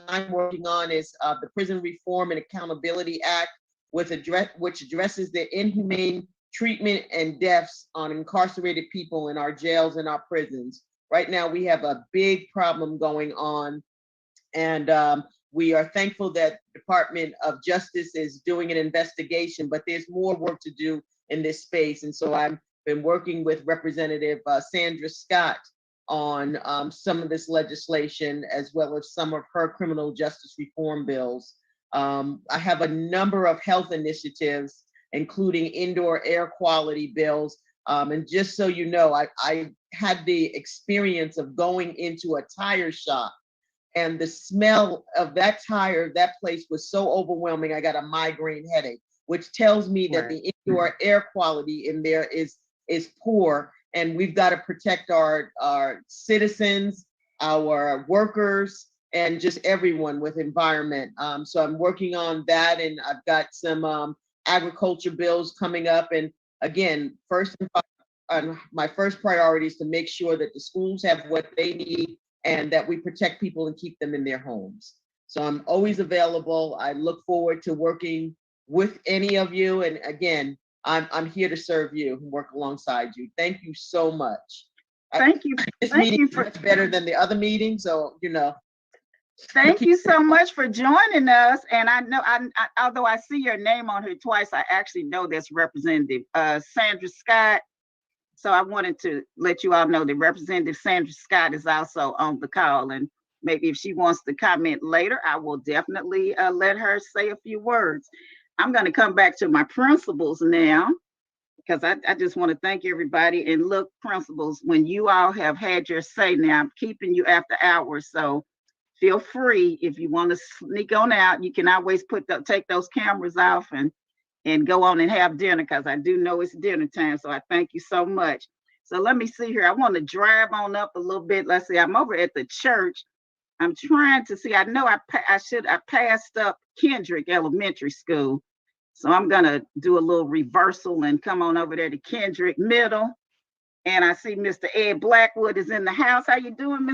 I'm working on is the Prison Reform and Accountability Act, which addresses the inhumane treatment and deaths on incarcerated people in our jails and our prisons. Right now, we have a big problem going on, and we are thankful that the Department of Justice is doing an investigation, but there's more work to do in this space. And so I've been working with Representative Sandra Scott on some of this legislation, as well as some of her criminal justice reform bills. I have a number of health initiatives, including indoor air quality bills. And just so you know, I had the experience of going into a tire shop, and the smell of that tire, that place was so overwhelming, I got a migraine headache, which tells me that the indoor air quality in there is poor. And we've got to protect our citizens, our workers, and just everyone with environment. So I'm working on that, and I've got some agriculture bills coming up. And again, my first priority is to make sure that the schools have what they need and that we protect people and keep them in their homes. So I'm always available. I look forward to working with any of you. And again, I'm here to serve you and work alongside you. Thank you so much. Thank you. This meeting is much better than the other meeting, so you know. Thank you so much for joining us. And I know, although I see your name on here twice, I actually know that's Representative Sandra Scott. So I wanted to let you all know that Representative Sandra Scott is also on the call. And maybe if she wants to comment later, I will definitely let her say a few words. I'm going to come back to my principals now, because I just want to thank everybody. And look, principals, when you all have had your say now, I'm keeping you after hours. So feel free, if you want to sneak on out, you can always take those cameras off and go on and have dinner, because I do know it's dinner time. So I thank you so much. So let me see here. I want to drive on up a little bit. Let's see, I'm over at the church. I'm trying to see, I know I passed up Kendrick Elementary School. So I'm gonna do a little reversal and come on over there to Kendrick Middle. And I see Mr. Ed Blackwood is in the house. How you doing,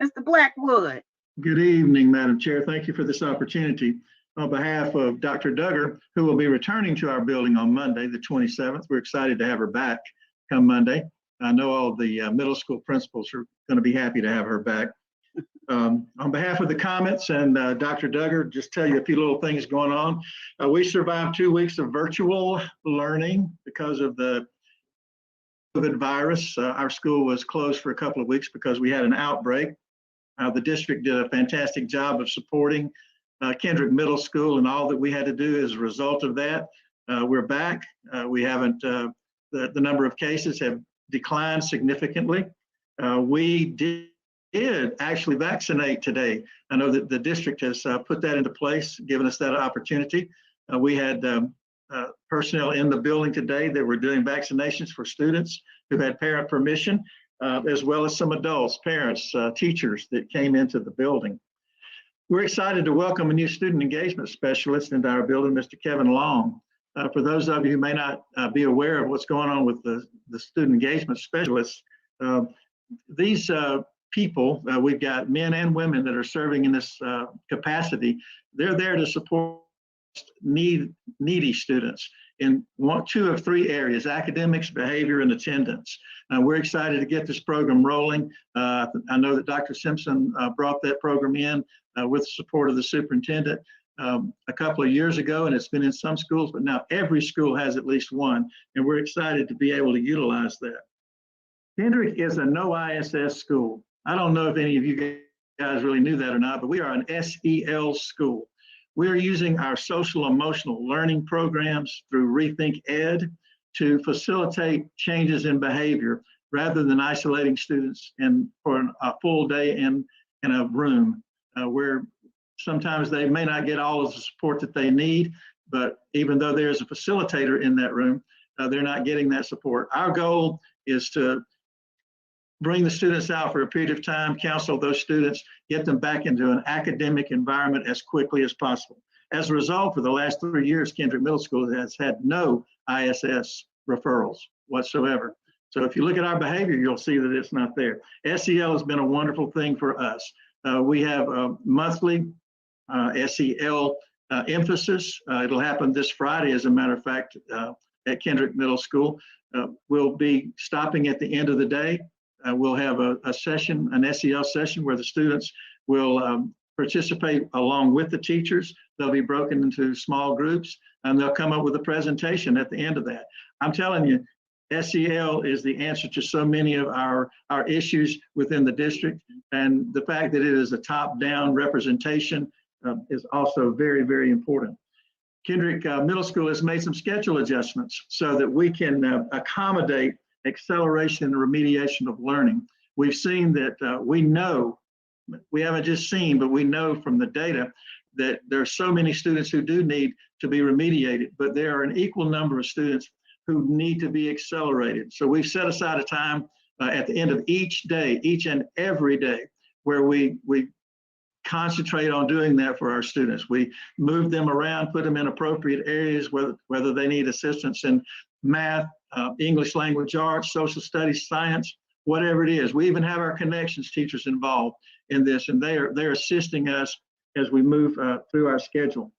Mr. Blackwood? Good evening, Madam Chair. Thank you for this opportunity. On behalf of Dr. Duggar, who will be returning to our building on Monday, the 27th, we're excited to have her back come Monday. I know all the middle school principals are going to be happy to have her back. On behalf of the comments and Dr. Duggar, just tell you a few little things going on. We survived 2 weeks of virtual learning because of the COVID virus. Our school was closed for a couple of weeks because we had an outbreak. The district did a fantastic job of supporting Kendrick Middle School, and all that we had to do as a result of that. We're back. We haven't, the number of cases have declined significantly. We did actually vaccinate today. I know that the district has put that into place, given us that opportunity. We had personnel in the building today that were doing vaccinations for students who had parent permission, as well as some adults, parents, teachers that came into the building. We're excited to welcome a new student engagement specialist into our building, Mr. Kevin Long. For those of you who may not be aware of what's going on with the student engagement specialists, these people, we've got men and women that are serving in this capacity. They're there to support needy students in two of three areas: academics, behavior, and attendance. We're excited to get this program rolling. I know that Dr. Simpson brought that program in with the support of the superintendent a couple of years ago, and it's been in some schools, but now every school has at least one, and we're excited to be able to utilize that. Kendrick is a no ISS school. I don't know if any of you guys really knew that or not, but we are an SEL school. We're using our social emotional learning programs through Rethink Ed to facilitate changes in behavior rather than isolating students for a full day in a room where sometimes they may not get all of the support that they need, but even though there's a facilitator in that room, they're not getting that support. Our goal is to bring the students out for a period of time, counsel those students, get them back into an academic environment as quickly as possible. As a result, for the last 3 years, Kendrick Middle School has had no ISS referrals whatsoever. So if you look at our behavior, you'll see that it's not there. SEL has been a wonderful thing for us. We have a monthly SEL emphasis. It'll happen this Friday, as a matter of fact, at Kendrick Middle School. We'll be stopping at the end of the day. We'll have a session, an SEL session, where the students will participate along with the teachers. They'll be broken into small groups, and they'll come up with a presentation at the end of that. I'm telling you, SEL is the answer to so many of our issues within the district, and the fact that it is a top-down representation is also very, very important. Kendrick Middle School has made some schedule adjustments so that we can accommodate acceleration and remediation of learning. We've seen that we haven't just seen, but we know from the data that there are so many students who do need to be remediated, but there are an equal number of students who need to be accelerated. So we've set aside a time at the end of each day, each and every day, where we concentrate on doing that for our students. We move them around, put them in appropriate areas, whether they need assistance in math, English language arts, social studies, science, whatever it is. We even have our connections teachers involved in this, and they're assisting us as we move through our schedule.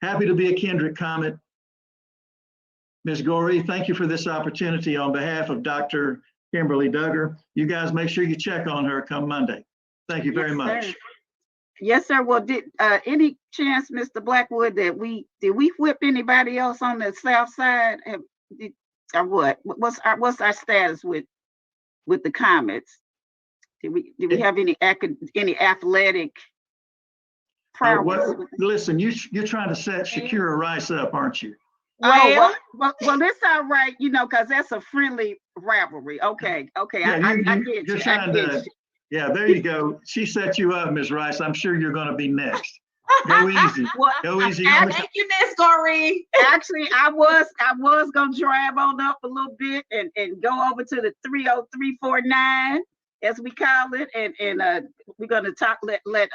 Happy to be a Kendrick Comet. Ms. Goree, thank you for this opportunity on behalf of Dr. Kimberly Duggar. You guys make sure you check on her come Monday. Thank you very much. Sir. Yes, sir. Well, did any chance, Mr. Blackwood, that did we whip anybody else on the south side? Or what? What's our status with the Comets? Did we have any athletic prowess? Listen, you're trying to set Shakira Rice up, aren't you? Well, it's all right, because that's a friendly rivalry. Okay. Yeah, I get you're you. trying to. Yeah, there you go. She set you up, Ms. Rice. I'm sure you're going to be next. Go easy. Go easy. Thank you, Miss Goree. Actually, I was gonna drive on up a little bit and go over to the 30349, as we call it, and we're gonna let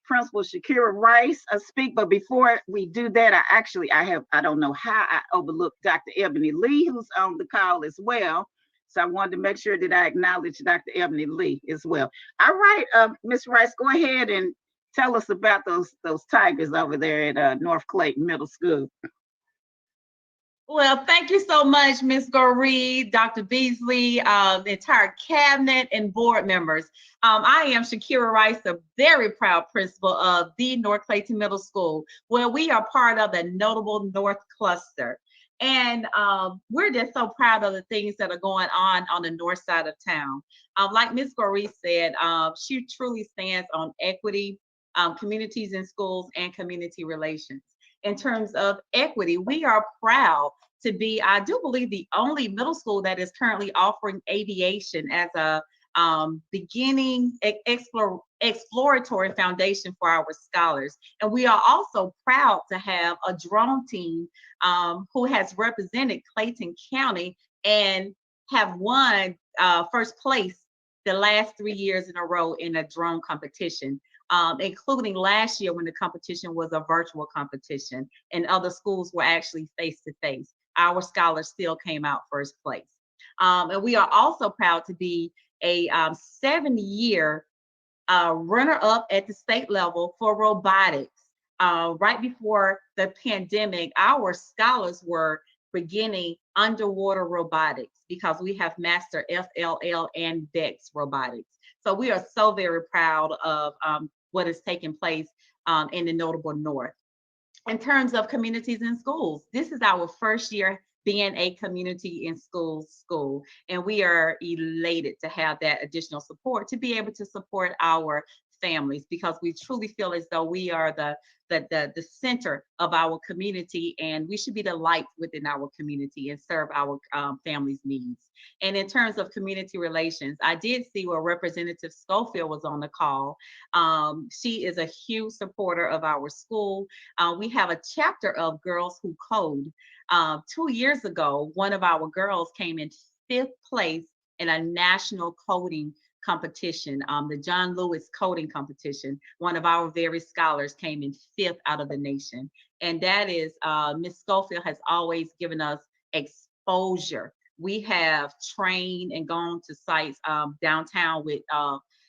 Principal Shakira Rice speak. But before we do that, I don't know how I overlooked Dr. Ebony Lee, who's on the call as well. So I wanted to make sure that I acknowledge Dr. Ebony Lee as well. All right, Ms. Rice, go ahead and tell us about those Tigers over there at North Clayton Middle School. Well, thank you so much, Ms. Goree, Dr. Beasley, the entire cabinet and board members. I am Shakira Rice, the very proud principal of the North Clayton Middle School, where we are part of the Notable North Cluster. And we're just so proud of the things that are going on the north side of town. Like Ms. Goree said, she truly stands on equity, communities in schools, and community relations. In terms of equity, we are proud to be, I do believe, the only middle school that is currently offering aviation as a beginning exploratory foundation for our scholars. And we are also proud to have a drone team who has represented Clayton County and have won first place the last 3 years in a row in a drone competition. Including last year when the competition was a virtual competition and other schools were actually face-to-face. Our scholars still came out first place. And we are also proud to be a 7-year runner-up at the state level for robotics. Right before the pandemic, our scholars were beginning underwater robotics because we have mastered FLL and VEX robotics. So we are so very proud of what is taking place in the Notable North. In terms of communities and schools, this is our first year being a community in school, and we are elated to have that additional support to be able to support our families, because we truly feel as though we are the center of our community, and we should be the light within our community and serve our families' needs. And in terms of community relations, I did see where Representative Scofield was on the call. She is a huge supporter of our school. We have a chapter of Girls Who Code. 2 years ago, one of our girls came in 5th place in a national coding competition, the John Lewis coding competition. One of our very scholars came in 5th out of the nation. And that is, Ms. Scofield has always given us exposure. We have trained and gone to sites downtown with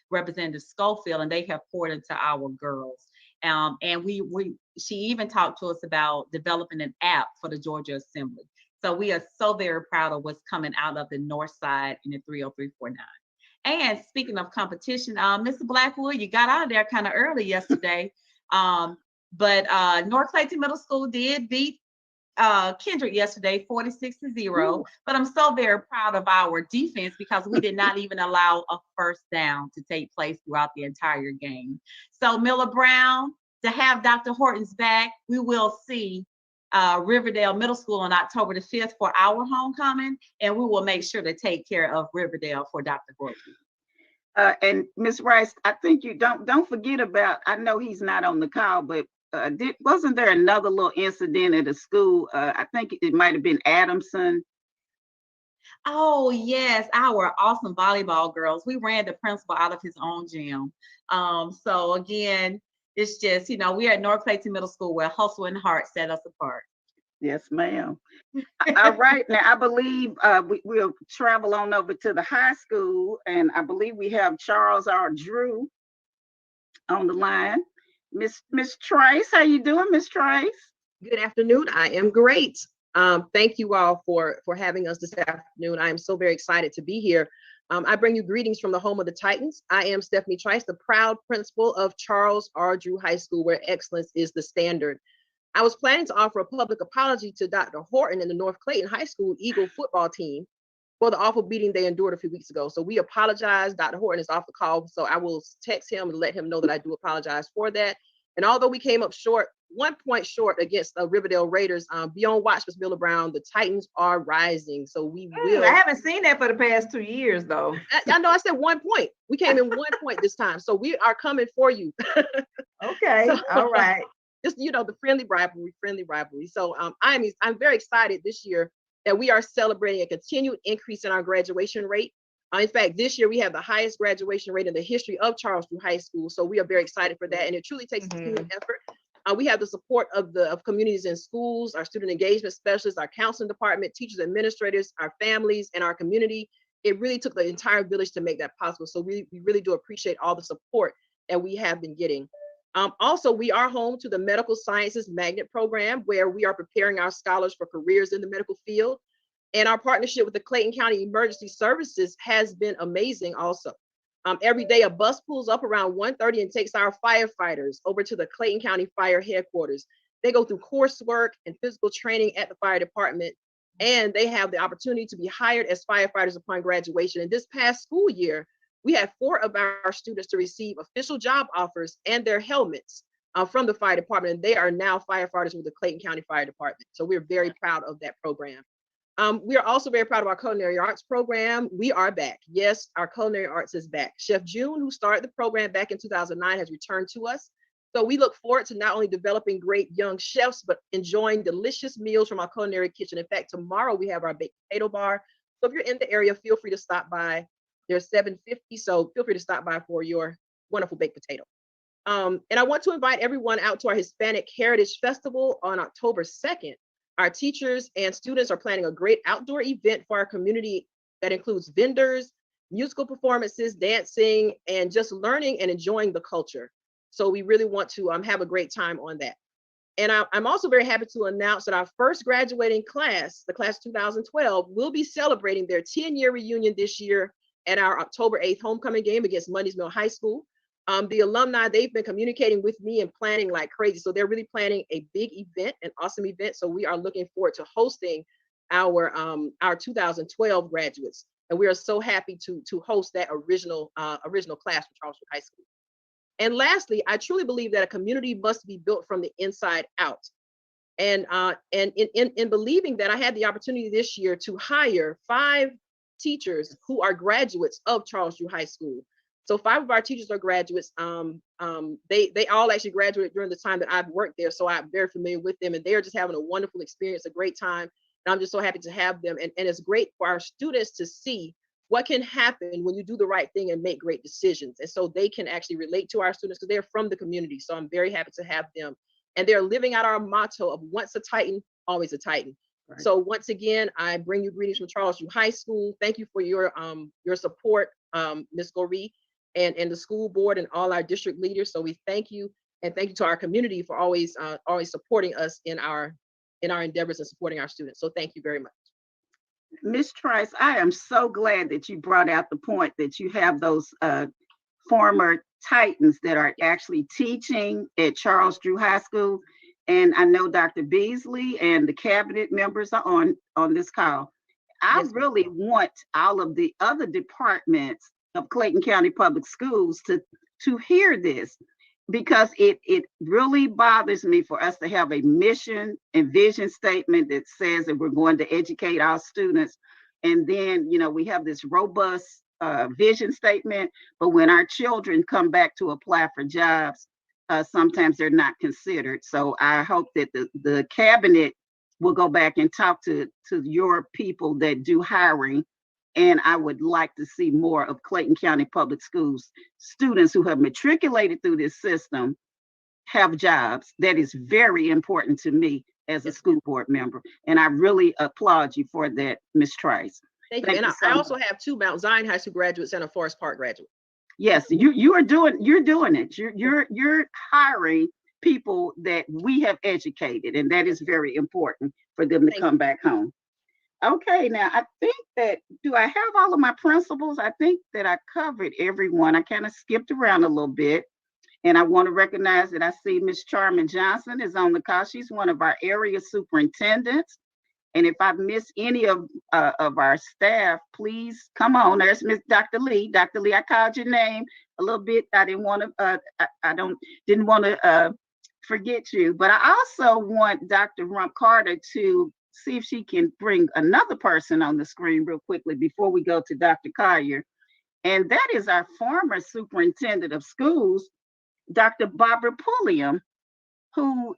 Representative Scofield, and they have poured into our girls. And she even talked to us about developing an app for the Georgia Assembly. So we are so very proud of what's coming out of the North Side in the 30349. And speaking of competition, Mr. Blackwood, you got out of there kind of early yesterday. But North Clayton Middle School did beat Kendrick yesterday, 46-0. Ooh. But I'm so very proud of our defense because we did not even allow a first down to take place throughout the entire game. So Miller Brown, to have Dr. Horton's back, we will see Riverdale Middle School on October the 5th for our homecoming, and we will make sure to take care of Riverdale for Dr. Horton. And Ms. Rice, I think you don't forget about, I know he's not on the call, but wasn't there another little incident at the school? I think it might have been Adamson. Oh yes, our awesome volleyball girls. We ran the principal out of his own gym. So again, it's just, we are at North Clayton Middle School where hustle and heart set us apart. Yes, ma'am. All right, now I believe we'll travel on over to the high school, and I believe we have Charles R. Drew on the line. Miss Trice, how you doing, Miss Trice? Good afternoon. I am great. Thank you all for having us this afternoon. I am so very excited to be here. I bring you greetings from the home of the Titans. I am Stephanie Trice, the proud principal of Charles R. Drew High School, where excellence is the standard. I was planning to offer a public apology to Dr. Horton and the North Clayton High School Eagle football team for the awful beating they endured a few weeks ago. So we apologize. Dr. Horton is off the call, so I will text him and let him know that I do apologize for that. And although we came up short, 1 point short against the Riverdale Raiders, be on watch, Ms. Miller Brown. The Titans are rising, so we will. I haven't seen that for the past 2 years, though. I know I said 1 point. We came in 1 point this time, so we are coming for you. Okay, so, all right. Just the friendly rivalry. So I'm very excited this year that we are celebrating a continued increase in our graduation rate. In fact, this year we have the highest graduation rate in the history of Charles Drew High School. So we are very excited for that, and it truly takes a team effort. We have the support of communities in schools, our student engagement specialists, our counseling department, teachers, administrators, our families, and our community. It really took the entire village to make that possible. So we really do appreciate all the support that we have been getting. Also, we are home to the Medical Sciences Magnet Program, where we are preparing our scholars for careers in the medical field. And our partnership with the Clayton County Emergency Services has been amazing also. Every day a bus pulls up around 1:30 and takes our firefighters over to the Clayton County Fire Headquarters. They go through coursework and physical training at the fire department, and they have the opportunity to be hired as firefighters upon graduation. And this past school year, we had 4 of our students to receive official job offers and their helmets from the fire department. And they are now firefighters with the Clayton County Fire Department. So we're very proud of that program. We are also very proud of our culinary arts program. We are back. Yes, our culinary arts is back. Chef June, who started the program back in 2009, has returned to us. So we look forward to not only developing great young chefs, but enjoying delicious meals from our culinary kitchen. In fact, tomorrow we have our baked potato bar. So if you're in the area, feel free to stop by. There's $7.50, so feel free to stop by for your wonderful baked potato. And I want to invite everyone out to our Hispanic Heritage Festival on October 2nd. Our teachers and students are planning a great outdoor event for our community that includes vendors, musical performances, dancing, and just learning and enjoying the culture. So we really want to have a great time on that. And I'm also very happy to announce that our first graduating class, the class 2012, will be celebrating their 10-year reunion this year at our October 8th homecoming game against Mundy's Mill High School. The alumni, they've been communicating with me and planning like crazy. So they're really planning a big event, an awesome event. So we are looking forward to hosting our 2012 graduates. And we are so happy to host that original class from Charleston High School. And lastly, I truly believe that a community must be built from the inside out. And in believing that, I had the opportunity this year to hire 5 teachers who are graduates of Charles Drew High School. So 5 of our teachers are graduates. They all actually graduated during the time that I've worked there. So I'm very familiar with them, and they're just having a wonderful experience, a great time. And I'm just so happy to have them. And it's great for our students to see what can happen when you do the right thing and make great decisions. And so they can actually relate to our students because they're from the community. So I'm very happy to have them. And they're living out our motto of once a Titan, always a Titan. Right. So once again, I bring you greetings from Charles Drew High School. Thank you for your support, Ms. Goree, and the school board and all our district leaders. So we thank you, and thank you to our community for always supporting us in our endeavors and supporting our students. So thank you very much. Ms. Trice, I am so glad that you brought out the point that you have those former Titans that are actually teaching at Charles Drew High School. And I know Dr. Beasley and the cabinet members are on this call. I really want all of the other departments of Clayton County Public Schools to hear this, because it really bothers me for us to have a mission and vision statement that says that we're going to educate our students. And then, we have this robust vision statement, but when our children come back to apply for jobs, sometimes they're not considered. So I hope that the cabinet will go back and talk to your people that do hiring. And I would like to see more of Clayton County Public Schools students who have matriculated through this system have jobs. That is very important to me as a school board member. And I really applaud you for that, Ms. Trice. Thank you. And I also have 2 Mount Zion High School graduates and a Forest Park graduate. Yes, you're doing it. You're hiring people that we have educated, and that is very important for them to come back home. Okay, now I think that, do I have all of my principals? I think that I covered everyone. I kind of skipped around a little bit, and I want to recognize that I see Miss Charmin Johnson is on the call. She's one of our area superintendents. And if I've missed any of our staff, please come on. There's Miss Dr. Lee. Dr. Lee, I called your name a little bit. I didn't want to. Didn't want to forget you. But I also want Dr. Rump Carter to see if she can bring another person on the screen real quickly before we go to Dr. Collier. And that is our former superintendent of schools, Dr. Barbara Pulliam, who,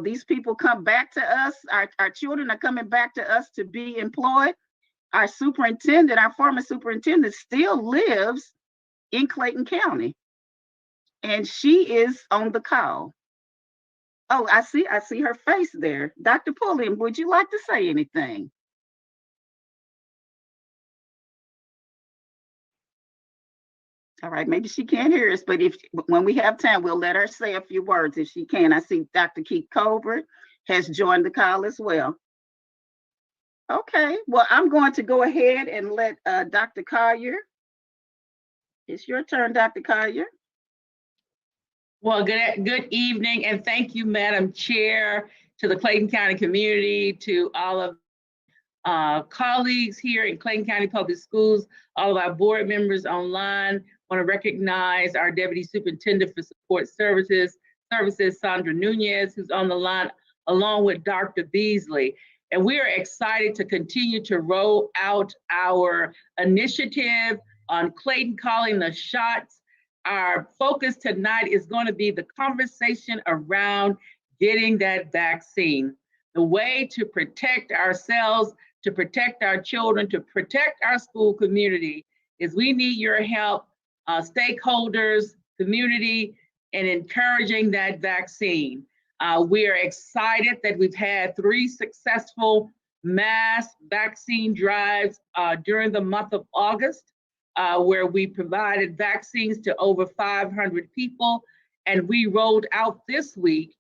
these people come back to us. Our children are coming back to us to be employed. Our former superintendent still lives in Clayton County. And she is on the call. Oh, I see her face there. Dr. Pulliam, would you like to say anything? All right, maybe she can't hear us, but when we have time, we'll let her say a few words if she can. I see Dr. Keith Colbert has joined the call as well. Okay, well, I'm going to go ahead and let Dr. Collier. It's your turn, Dr. Collier. Well, good evening, and thank you, Madam Chair, to the Clayton County community, to all of colleagues here in Clayton County Public Schools, all of our board members online. Want to recognize our Deputy Superintendent for Support Services, Sandra Nunez, who's on the line, along with Dr. Beasley. And we are excited to continue to roll out our initiative on Clayton calling the shots. Our focus tonight is going to be the conversation around getting that vaccine. The way to protect ourselves, to protect our children, to protect our school community is we need your help, stakeholders, community, in encouraging that vaccine. We are excited that we've had 3 successful mass vaccine drives during the month of August, where we provided vaccines to over 500 people. And we rolled out this week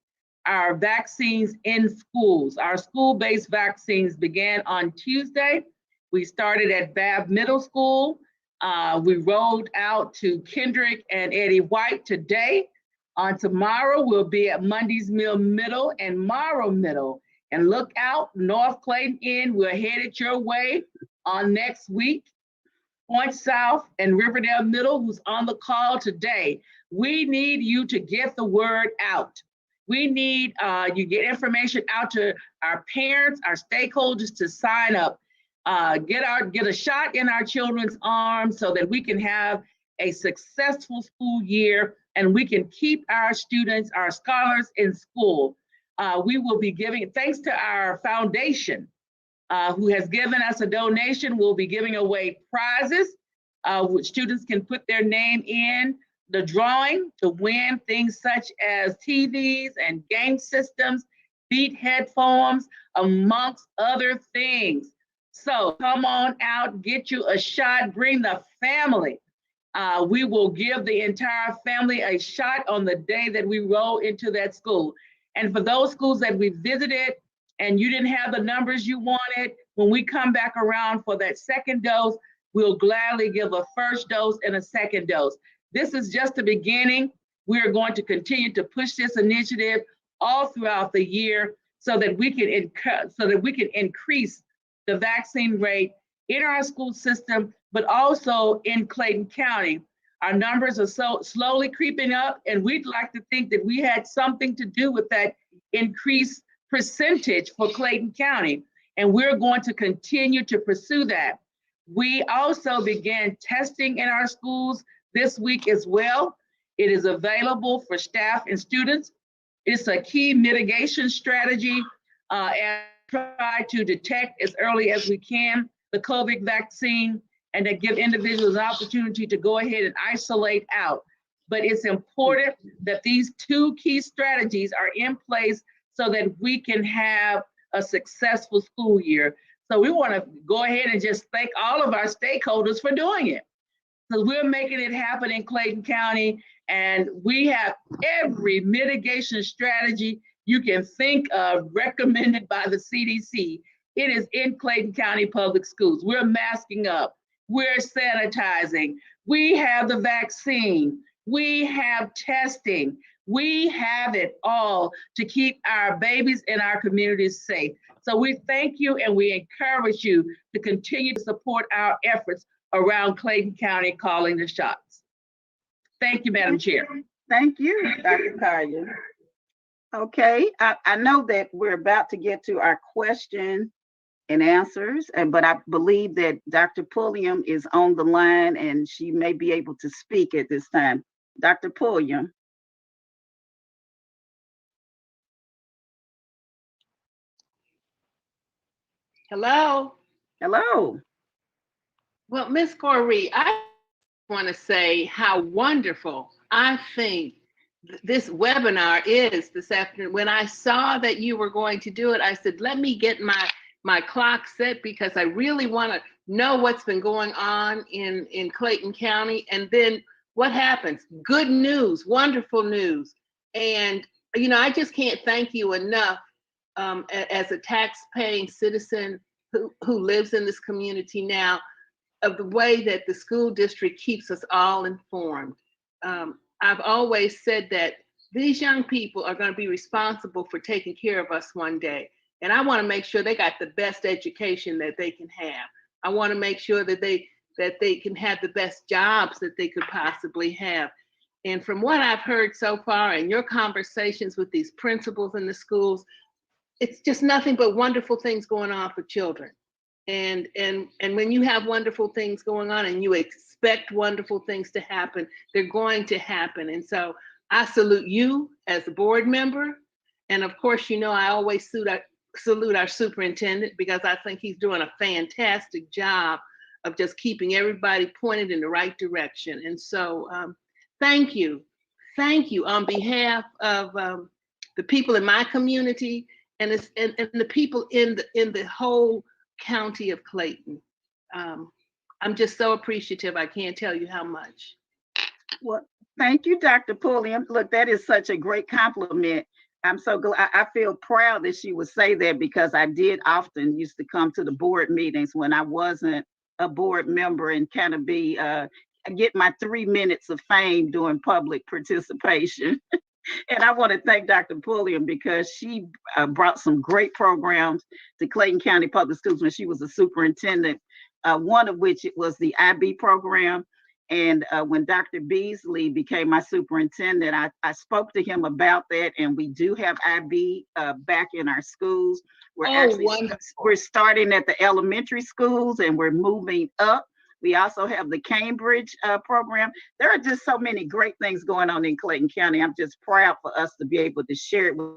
our vaccines in schools. Our school-based vaccines began on Tuesday. We started at Babb Middle School. We rolled out to Kendrick and Eddie White today. On tomorrow, we'll be at Mundy's Mill Middle and Morrow Middle. And look out, North Clayton Inn, we're headed your way on next week. Point South and Riverdale Middle, who's on the call today. We need you to get the word out. We need you get information out to our parents, our stakeholders to sign up. Get a shot in our children's arms so that we can have a successful school year and we can keep our students, our scholars in school. We will be giving, thanks to our foundation, who has given us a donation, we'll be giving away prizes, which students can put their name in the drawing to win things such as TVs and game systems, Beat headphones, amongst other things. So come on out, get you a shot, bring the family. We will give the entire family a shot on the day that we roll into that school. And for those schools that we visited and you didn't have the numbers you wanted, when we come back around for that second dose, we'll gladly give a first dose and a second dose. This is just the beginning. We are going to continue to push this initiative all throughout the year so that we can increase the vaccine rate in our school system, but also in Clayton County. Our numbers are so slowly creeping up, and we'd like to think that we had something to do with that increased percentage for Clayton County, and we're going to continue to pursue that. We also began testing in our schools this week as well. It is available for staff and students. It's a key mitigation strategy and try to detect as early as we can the COVID vaccine and to give individuals an opportunity to go ahead and isolate out. But it's important that these 2 key strategies are in place so that we can have a successful school year. So we want to go ahead and just thank all of our stakeholders for doing it. So we're making it happen in Clayton County, and we have every mitigation strategy you can think of recommended by the CDC. It is in Clayton County Public Schools. We're masking up, we're sanitizing, we have the vaccine, we have testing, we have it all to keep our babies and our communities safe. So we thank you and we encourage you to continue to support our efforts around Clayton County calling the shots. Thank you, Madam Chair. Thank you, Dr. Collier. Okay, I know that we're about to get to our question and answers, but I believe that Dr. Pulliam is on the line and she may be able to speak at this time. Dr. Pulliam. Hello. Hello. Well, Miss Goree, I want to say how wonderful I think this webinar is this afternoon. When I saw that you were going to do it, I said, let me get my clock set because I really want to know what's been going on in Clayton County. And then what happens? Good news, wonderful news. And, you know, I just can't thank you enough as a tax-paying citizen who lives in this community now, of the way that the school district keeps us all informed. I've always said that these young people are going to be responsible for taking care of us one day. And I want to make sure they got the best education that they can have. I want to make sure that they can have the best jobs that they could possibly have. And from what I've heard so far in your conversations with these principals in the schools, it's just nothing but wonderful things going on for children. And when you have wonderful things going on and you expect wonderful things to happen, they're going to happen. And so I salute you as a board member. And of course, you know, I always salute our superintendent, because I think he's doing a fantastic job of just keeping everybody pointed in the right direction. And so thank you on behalf of the people in my community and the people in the whole county of Clayton. I'm just so appreciative. I can't tell you how much. Well, thank you, Dr. Pulliam. Look, that is such a great compliment. I'm so glad. I feel proud that she would say that, because I did often used to come to the board meetings when I wasn't a board member and kind of be get my 3 minutes of fame doing public participation. And I want to thank Dr. Pulliam, because she brought some great programs to Clayton County Public Schools when she was a superintendent, one of which it was the IB program. And when Dr. Beasley became my superintendent, I spoke to him about that, and we do have IB back in our schools. We're starting at the elementary schools and we're moving up. We also have the Cambridge program. There are just so many great things going on in Clayton County. I'm just proud for us to be able to share it with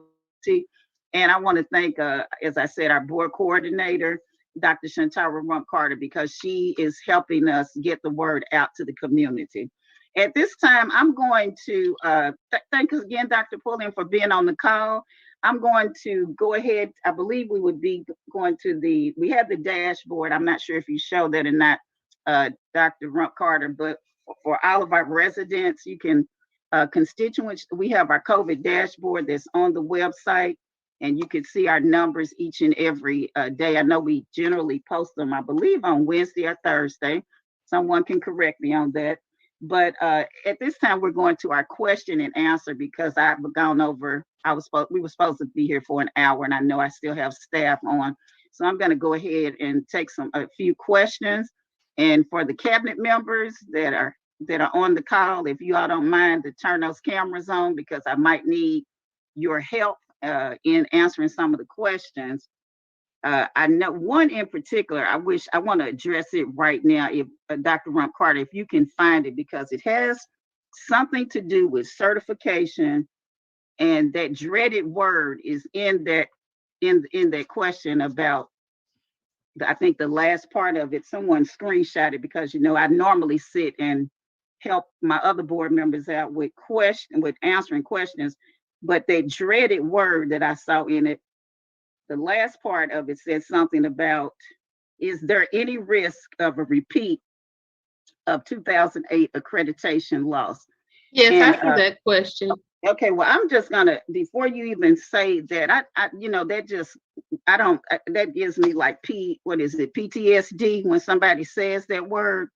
you. And I want to thank, as I said, our board coordinator, Dr. Shantara Rump-Carter, because she is helping us get the word out to the community. At this time, I'm going to thank us again, Dr. Pulliam, for being on the call. I'm going to go ahead. I believe we would be going to we have the dashboard. I'm not sure if you show that or not, Dr. Rump-Carter, but for all of our residents, you can, constituents, we have our COVID dashboard that's on the website, and you can see our numbers each and every day. I know we generally post them, I believe, on Wednesday or Thursday. Someone can correct me on that. But at this time, we're going to our question and answer, because I've gone over, we were supposed to be here for an hour, and I know I still have staff on. So I'm going to go ahead and take a few questions. And for the cabinet members that are on the call, if you all don't mind to turn those cameras on, because I might need your help in answering some of the questions. I know one in particular, I want to address it right now. If Dr. Rump-Carter, if you can find it, because it has something to do with certification, and that dreaded word is in that question about, I think the last part of it, someone screenshot it, because, you know, I normally sit and help my other board members out with answering questions, but that dreaded word that I saw in it, the last part of it said something about, is there any risk of a repeat of 2008 accreditation loss? Yes, I see that question. Okay, well, I'm just gonna, before you even say that, that gives me like PTSD when somebody says that word.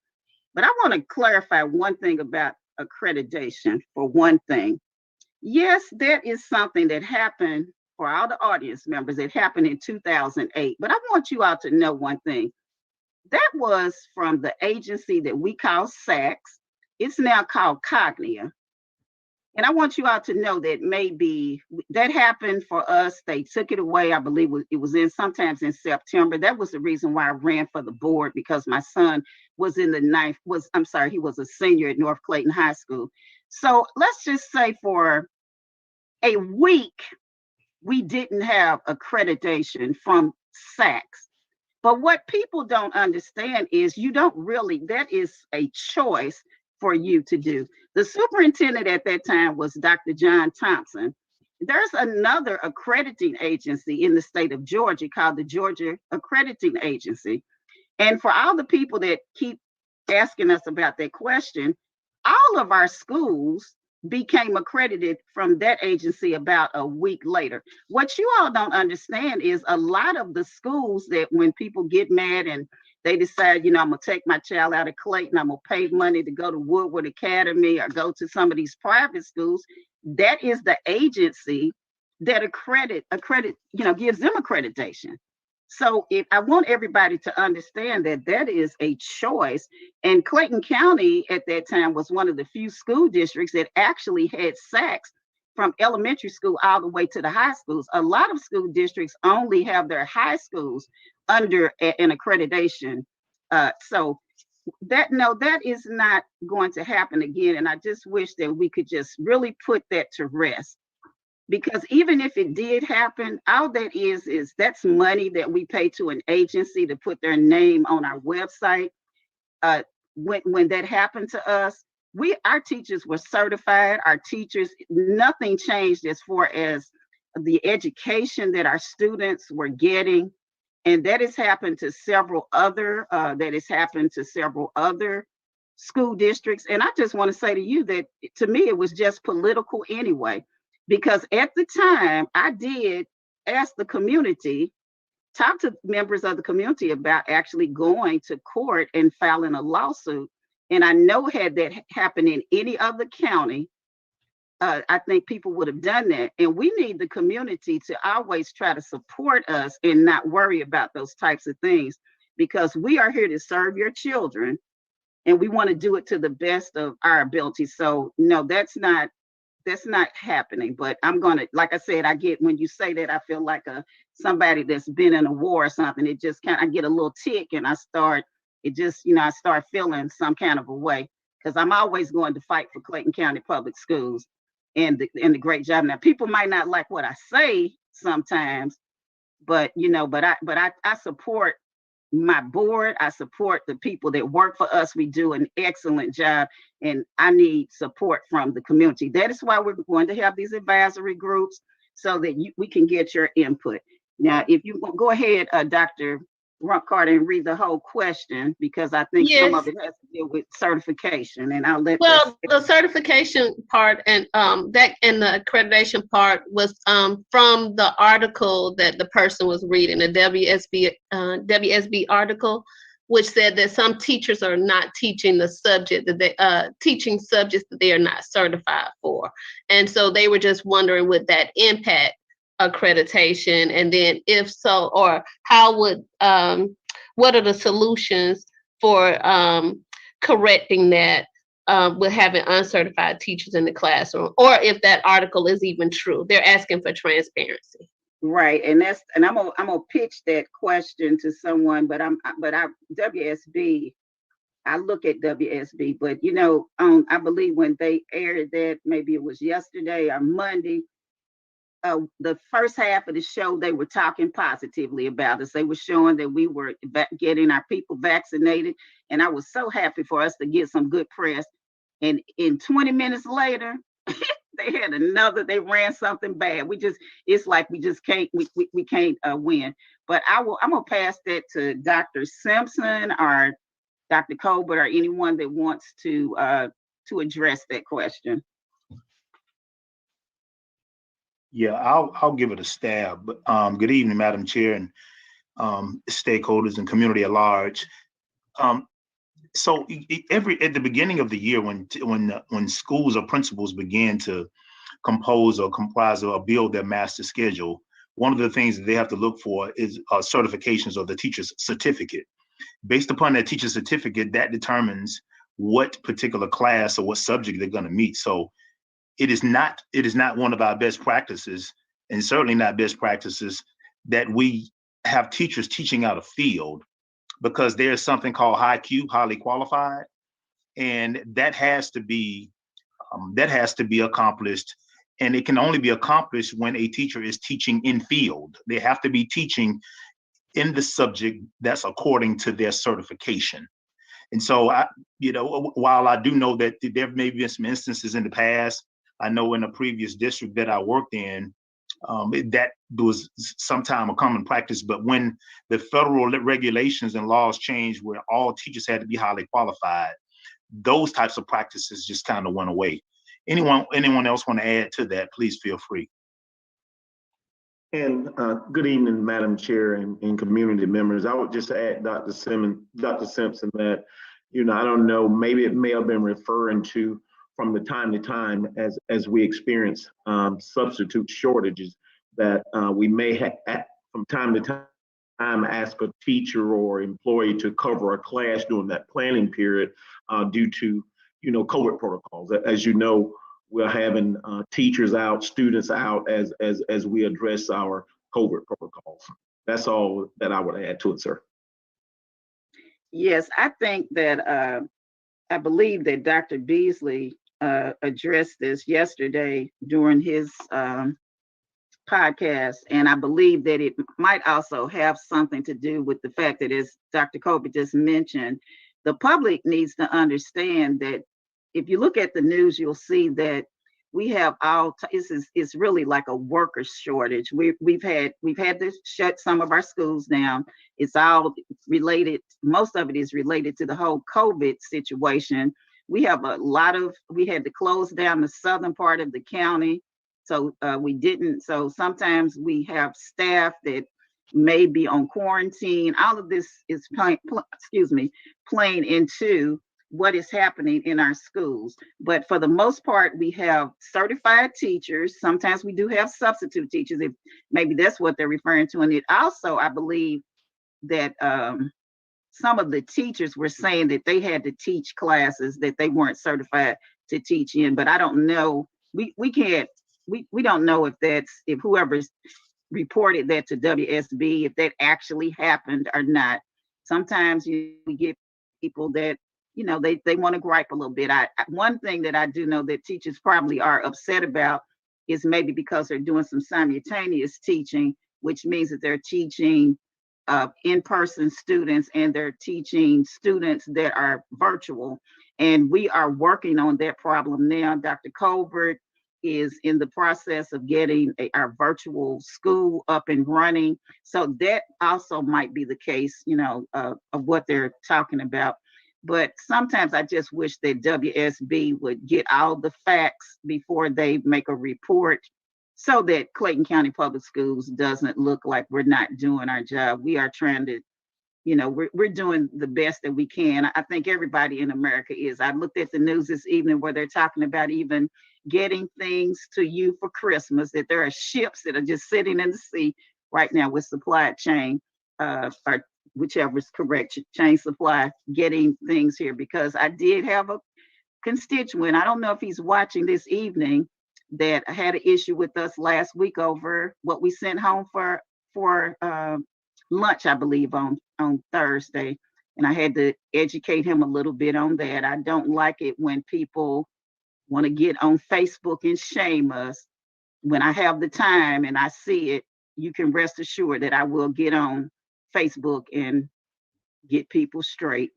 But I want to clarify one thing about accreditation. For one thing, yes, that is something that happened for all the audience members. It happened in 2008. But I want you all to know one thing. That was from the agency that we call SACS. It's now called Cognia. And I want you all to know that maybe that happened for us. They took it away. I believe it was sometimes in September. That was the reason why I ran for the board, because my son was he was a senior at North Clayton High School. So let's just say for a week, we didn't have accreditation from SACS. But what people don't understand is that is a choice for you to do. The superintendent at that time was Dr. John Thompson. There's another accrediting agency in the state of Georgia called the Georgia Accrediting Agency. And for all the people that keep asking us about that question, all of our schools became accredited from that agency about a week later. What you all don't understand is a lot of the schools that when people get mad and they decide, I'm gonna take my child out of Clayton, I'm gonna pay money to go to Woodward Academy or go to some of these private schools, that is the agency that gives them accreditation. So if I want everybody to understand that is a choice. And Clayton County at that time was one of the few school districts that actually had SACs from elementary school all the way to the high schools. A lot of school districts only have their high schools under an accreditation. So that is not going to happen again. And I just wish that we could just really put that to rest. Because even if it did happen, all that is that's money that we pay to an agency to put their name on our website. When that happened to us, our teachers were certified. Our teachers, nothing changed as far as the education that our students were getting, and that has happened to several other. School districts. And I just want to say to you that to me it was just political anyway. Because at the time, I did ask the community, talk to members of the community about actually going to court and filing a lawsuit. And I know had that happened in any other county, I think people would have done that. And we need the community to always try to support us and not worry about those types of things, because we are here to serve your children and we want to do it to the best of our ability. So no, that's not happening. But I'm gonna, like I said, I get, when you say that, I feel like somebody that's been in a war or something. It just I get a little tick and I start feeling some kind of a way, because I'm always going to fight for Clayton County Public Schools and the great job. Now, people might not like what I say sometimes, but I support my board. I support the people that work for us. We do an excellent job, and I need support from the community. That is why we're going to have these advisory groups, so that we can get your input. Now, if you go ahead, Dr. Carter, and read the whole question, because I think some of it has to deal with certification, and I'll let. Well, the certification part and the accreditation part was from the article that the person was reading, the WSB article, which said that some teachers are not teaching the subject that they teaching subjects that they are not certified for, and so they were just wondering, would that impact accreditation? And then if so, or how would what are the solutions for correcting that with having uncertified teachers in the classroom, or if that article is even true? They're asking for transparency. Right, and I'm gonna pitch that question to someone, but WSB, I look at WSB, but I believe when they aired that, maybe it was yesterday or Monday, the first half of the show, they were talking positively about us. They were showing that we were getting our people vaccinated, and I was so happy for us to get some good press. And in 20 minutes later, they ran something bad. It's like we just can't win. But I'm gonna pass that to Dr. Simpson or Dr. Colbert or anyone that wants to address that question. Yeah, I'll give it a stab. Good evening, Madam Chair, and stakeholders and community at large. So at the beginning of the year, when schools or principals begin to compose or comprise or build their master schedule, one of the things that they have to look for is certifications or the teacher's certificate. Based upon that teacher certificate, that determines what particular class or what subject they're going to meet. So it is not one of our best practices, and certainly not best practices, that we have teachers teaching out of field, because there's something called HiQ, highly qualified, and that has to be accomplished, and it can only be accomplished when a teacher is teaching in field. They have to be teaching in the subject that's according to their certification. And so, while I do know that there may be some instances in the past, I know in a previous district that I worked in, that was sometime a common practice. But when the federal regulations and laws changed, where all teachers had to be highly qualified, those types of practices just kind of went away. Anyone else want to add to that? Please feel free. And good evening, Madam Chair and community members. I would just add, Dr. Simpson, that, I don't know, maybe it may have been referring to from the time to time as we experience substitute shortages, that we may have from time to time ask a teacher or employee to cover a class during that planning period due to, COVID protocols. As you know, we're having teachers out, students out as we address our COVID protocols. That's all that I would add to it, sir. Yes, I think that I believe that Dr. Beasley addressed this yesterday during his podcast, and I believe that it might also have something to do with the fact that, as Dr. Colbert just mentioned, the public needs to understand that if you look at the news, you'll see that we have it's really like a worker shortage. We've had to shut some of our schools down. It's all related. Most of it is related to the whole COVID situation. We had to close down the southern part of the county. So so sometimes we have staff that may be on quarantine. All of this is playing into what is happening in our schools. But for the most part, we have certified teachers. Sometimes we do have substitute teachers, if maybe that's what they're referring to. And it also, I believe that some of the teachers were saying that they had to teach classes that they weren't certified to teach in, but I don't know. We don't know if whoever's reported that to WSB, if that actually happened or not. Sometimes we get people that, they want to gripe a little bit. One thing that I do know that teachers probably are upset about is maybe because they're doing some simultaneous teaching, which means that they're teaching in-person students and they're teaching students that are virtual. And we are working on that problem now. Dr. Colbert is in the process of getting our virtual school up and running. So that also might be the case, of what they're talking about. But sometimes I just wish that WSB would get all the facts before they make a report so that Clayton County Public Schools doesn't look like we're not doing our job. We are trying to, we're doing the best that we can. I think everybody in America is. I looked at the news this evening where they're talking about even getting things to you for Christmas, that there are ships that are just sitting in the sea right now with supply chain, or whichever is correct, chain supply, getting things here. Because I did have a constituent, I don't know if he's watching this evening, that had an issue with us last week over what we sent home for lunch, I believe, on Thursday. And I had to educate him a little bit on that. I don't like it when people want to get on Facebook and shame us. When I have the time and I see it, you can rest assured that I will get on Facebook and get people straight.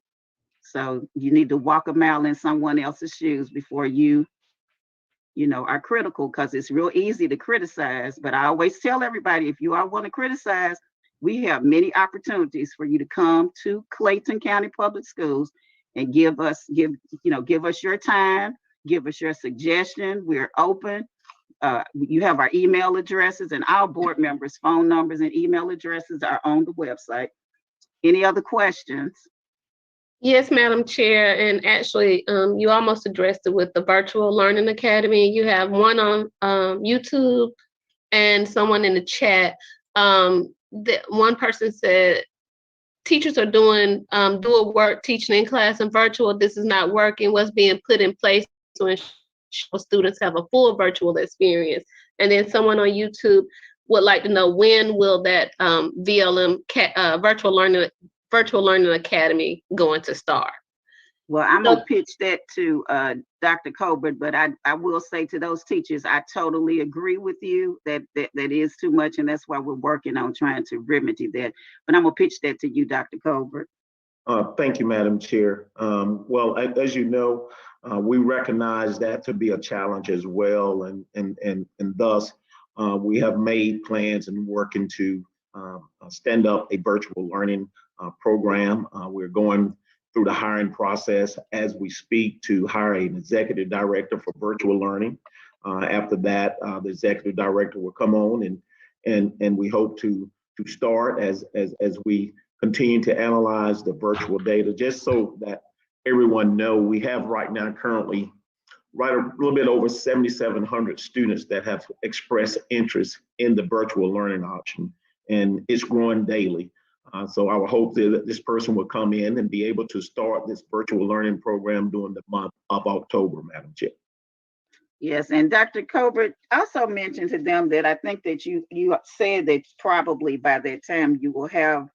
So you need to walk a mile in someone else's shoes before you are critical, because it's real easy to criticize. But I always tell everybody, if you all want to criticize, we have many opportunities for you to come to Clayton County Public Schools and give us your time, give us your suggestion. We're open. You have our email addresses, and our board members' phone numbers and email addresses are on the website. Any other questions? Yes, Madam Chair, and actually, you almost addressed it with the Virtual Learning Academy. You have one on YouTube and someone in the chat. One person said, teachers are doing dual work, teaching in class and virtual. This is not working. What's being put in place to ensure students have a full virtual experience? And then someone on YouTube would like to know, when will that VLM Virtual Learning Academy going to start? Well, I'm gonna pitch that to Dr. Colbert, but I will say to those teachers, I totally agree with you that is too much, and that's why we're working on trying to remedy that. But I'm gonna pitch that to you, Dr. Colbert. Thank you, Madam Chair. Well, as you know, we recognize that to be a challenge as well, and thus we have made plans and working to stand up a virtual learning program. We're going through the hiring process as we speak to hire an executive director for virtual learning. After that, the executive director will come on and we hope to start as we continue to analyze the virtual data, just so that everyone know we have right now currently right a little bit over 7,700 students that have expressed interest in the virtual learning option, and it's growing daily. So I would hope that this person will come in and be able to start this virtual learning program during the month of October, Madam Chair. Yes, and Dr. Colbert also mentioned to them that I think that you said that probably by that time you will have,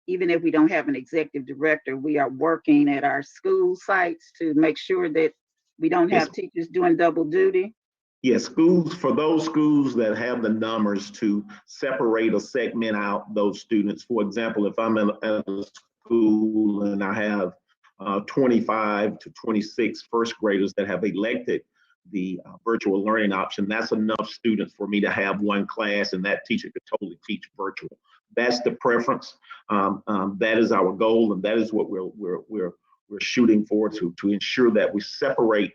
even if we don't have an executive director, we are working at our school sites to make sure that we don't have teachers doing double duty. Yes, schools, for those schools that have the numbers to separate or segment out those students. For example, if I'm at a school and I have 25 to 26 first graders that have elected the virtual learning option, that's enough students for me to have one class and that teacher could totally teach virtual. That's the preference. That is our goal, and that is what we're shooting for, to ensure that we separate,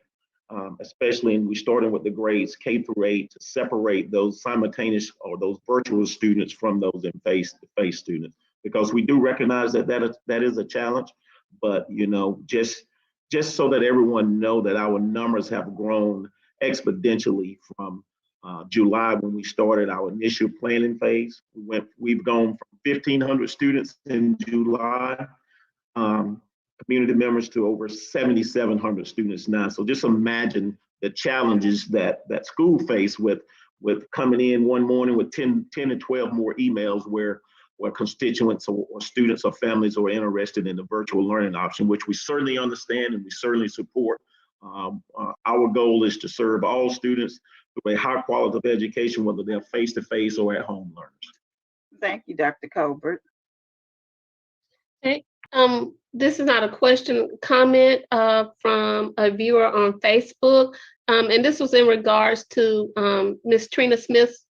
especially, and we're starting with the grades K through 8, to separate those simultaneous or those virtual students from those in face-to-face students, because we do recognize that is a challenge. But just so that everyone know that our numbers have grown exponentially from July, when we started our initial planning phase. We've gone from 1,500 students in July, community members, to over 7,700 students now. So just imagine the challenges that school face with coming in one morning with 10 to 12 more emails where constituents or students or families are interested in the virtual learning option, which we certainly understand and we certainly support. Our goal is to serve all students with a high quality of education, whether they're face-to-face or at-home learners. Thank you, Dr. Colbert. Okay. This is not a question, comment from a viewer on Facebook. And this was in regards to Ms. Trina Smith's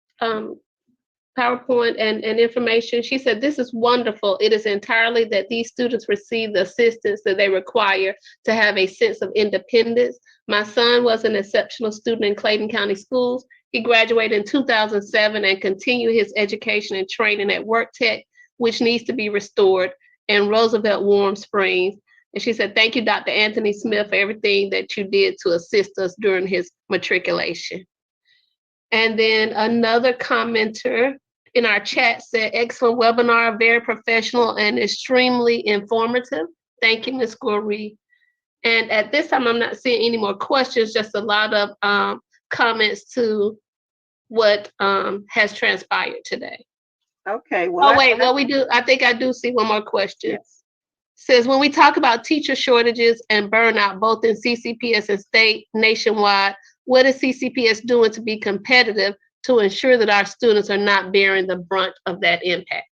PowerPoint and information. She said, "This is wonderful. It is entirely that these students receive the assistance that they require to have a sense of independence. My son was an exceptional student in Clayton County Schools. He graduated in 2007 and continued his education and training at Work Tech, which needs to be restored, in Roosevelt Warm Springs." And she said, "Thank you, Dr. Anthony Smith, for everything that you did to assist us during his matriculation." And then another commenter in our chat said, "Excellent webinar, very professional and extremely informative. Thank you, Ms. Goree." And at this time, I'm not seeing any more questions, just a lot of comments to what has transpired today. Okay. Well, I think I do see one more question. Yes. Says, "When we talk about teacher shortages and burnout, both in CCPS and state nationwide, what is CCPS doing to be competitive to ensure that our students are not bearing the brunt of that impact?"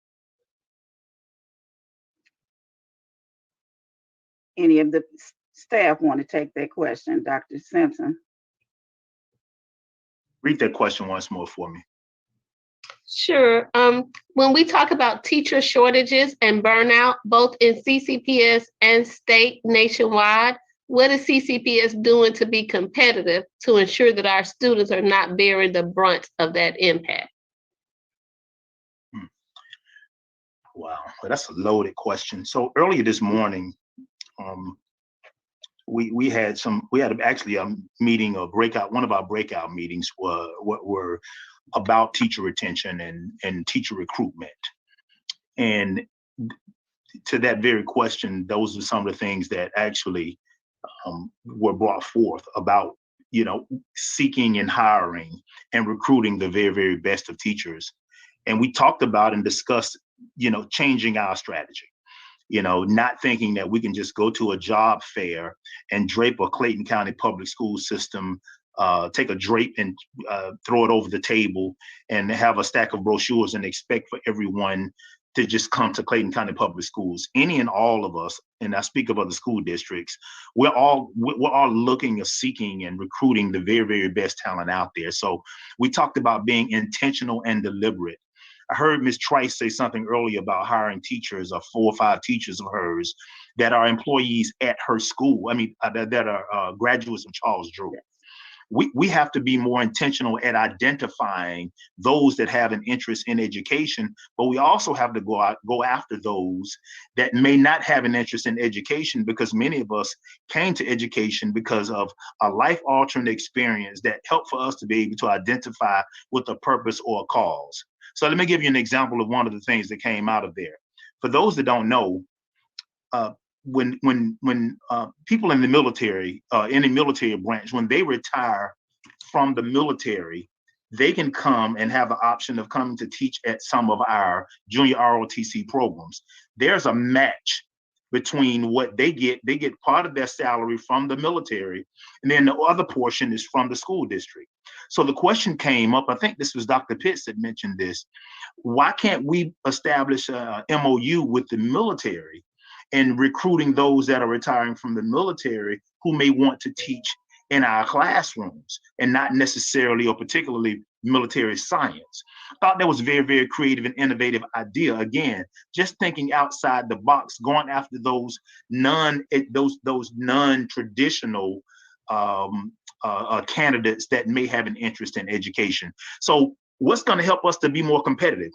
Any of the staff want to take that question? Dr. Simpson? Read that question once more for me. Sure. When we talk about teacher shortages and burnout, both in CCPS and state nationwide, what is CCPS doing to be competitive to ensure that our students are not bearing the brunt of that impact? Wow, well, that's a loaded question. So earlier this morning, we had actually a meeting, one of our breakout meetings were about teacher retention and teacher recruitment. And to that very question, those are some of the things that actually were brought forth about, seeking and hiring and recruiting the very, very best of teachers. And we talked about and discussed, changing our strategy. Not thinking that we can just go to a job fair and drape a Clayton County public school system, take a drape and throw it over the table and have a stack of brochures and expect for everyone to just come to Clayton County Public Schools. Any and all of us, and I speak of other school districts, we're all looking or seeking and recruiting the very, very best talent out there. So we talked about being intentional and deliberate. I heard Ms. Trice say something earlier about hiring teachers, or 4 or 5 teachers of hers, that are employees at her school. I mean, that are graduates of Charles Drew. We have to be more intentional at identifying those that have an interest in education, but we also have to go after those that may not have an interest in education, because many of us came to education because of a life-altering experience that helped for us to be able to identify with a purpose or a cause. So let me give you an example of one of the things that came out of there. For those that don't know, when people in the military, in the military branch, when they retire from the military, they can come and have the option of coming to teach at some of our junior ROTC programs. There's a match between what they get. They get part of their salary from the military, and then the other portion is from the school district. So the question came up, I think this was Dr. Pitts that mentioned this, why can't we establish a MOU with the military and recruiting those that are retiring from the military who may want to teach in our classrooms and not necessarily or particularly military science? Thought that was a very, very creative and innovative idea. Again, just thinking outside the box, going after those non-traditional candidates that may have an interest in education. So what's going to help us to be more competitive?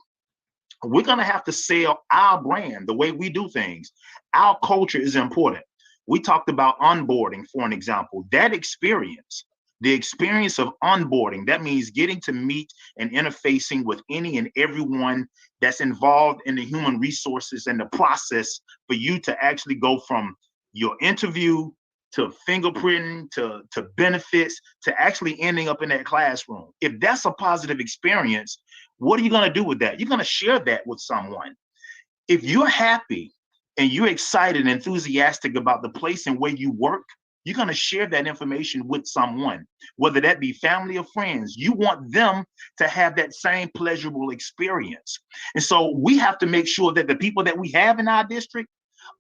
We're going to have to sell our brand, the way we do things. Our culture is important. We talked about onboarding, for an example. That experience, the experience of onboarding, that means getting to meet and interfacing with any and everyone that's involved in the human resources and the process for you to actually go from your interview to fingerprinting, to benefits, to actually ending up in that classroom. If that's a positive experience, what are you going to do with that? You're going to share that with someone. If you're happy and you're excited and enthusiastic about the place and where you work, you're going to share that information with someone, whether that be family or friends. You want them to have that same pleasurable experience. And so we have to make sure that the people that we have in our district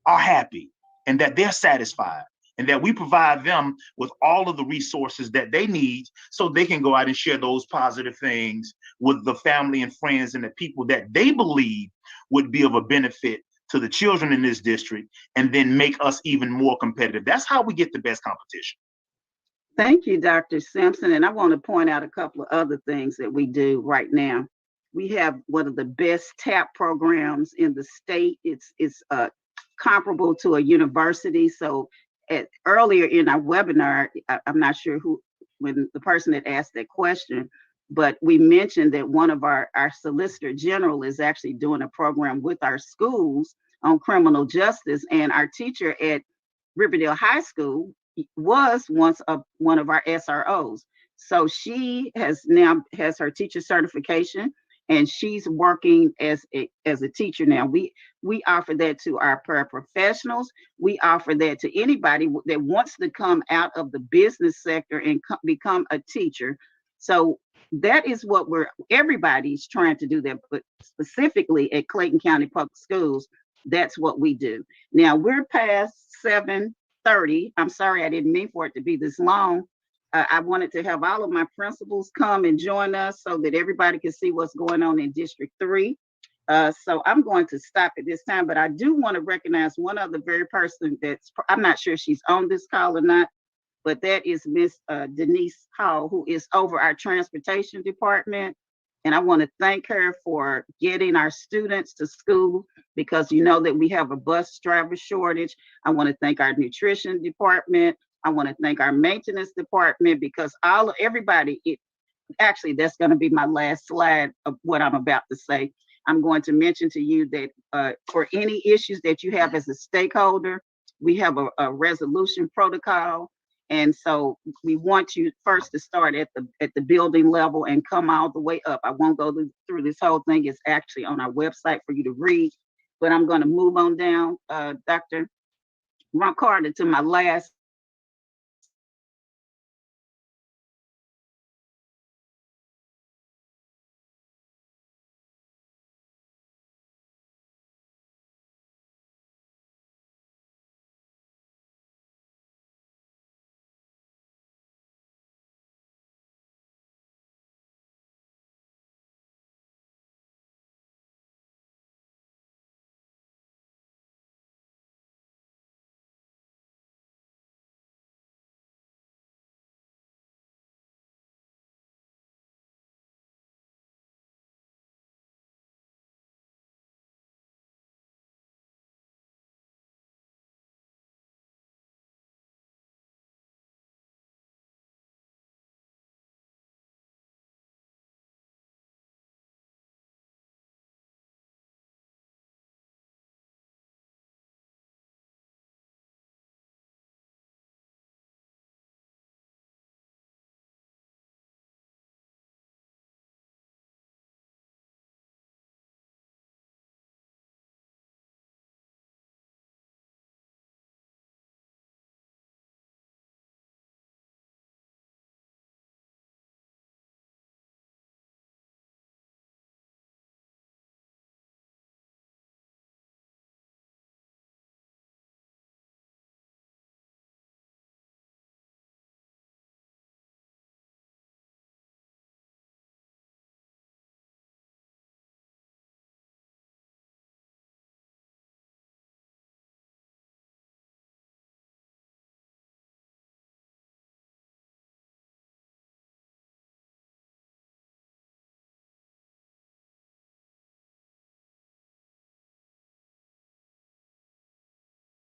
are happy and that they're satisfied, and that we provide them with all of the resources that they need so they can go out and share those positive things with the family and friends and the people that they believe would be of a benefit to the children in this district, and then make us even more competitive. That's how we get the best competition. Thank you, Dr. Simpson. And I want to point out a couple of other things that we do right now. We have one of the best TAP programs in the state. It's comparable to a university. So earlier in our webinar, I'm not sure when the person that asked that question, but we mentioned that one of our Solicitor General is actually doing a program with our schools on criminal justice. And our teacher at Riverdale High School was once one of our SROs. So she has her teacher certification, and she's working as a teacher now. We offer that to our paraprofessionals. We offer that to anybody that wants to come out of the business sector and become a teacher. So that is what everybody's trying to do that, but specifically at Clayton County Public Schools, that's what we do. Now we're past 7:30. I'm sorry, I didn't mean for it to be this long. I wanted to have all of my principals come and join us so that everybody can see what's going on in District 3. So I'm going to stop at this time, but I do want to recognize one other very person I'm not sure she's on this call or not, but that is Miss Denise Hall, who is over our transportation department. And I want to thank her for getting our students to school, because you know that we have a bus driver shortage. I want to thank our nutrition department. I want to thank our maintenance department, because everybody, actually, that's going to be my last slide of what I'm about to say. I'm going to mention to you that for any issues that you have as a stakeholder, we have a resolution protocol. And so we want you first to start at the building level and come all the way up. I won't go through this whole thing. It's actually on our website for you to read, but I'm going to move on down, Dr. Ron Carter, to my last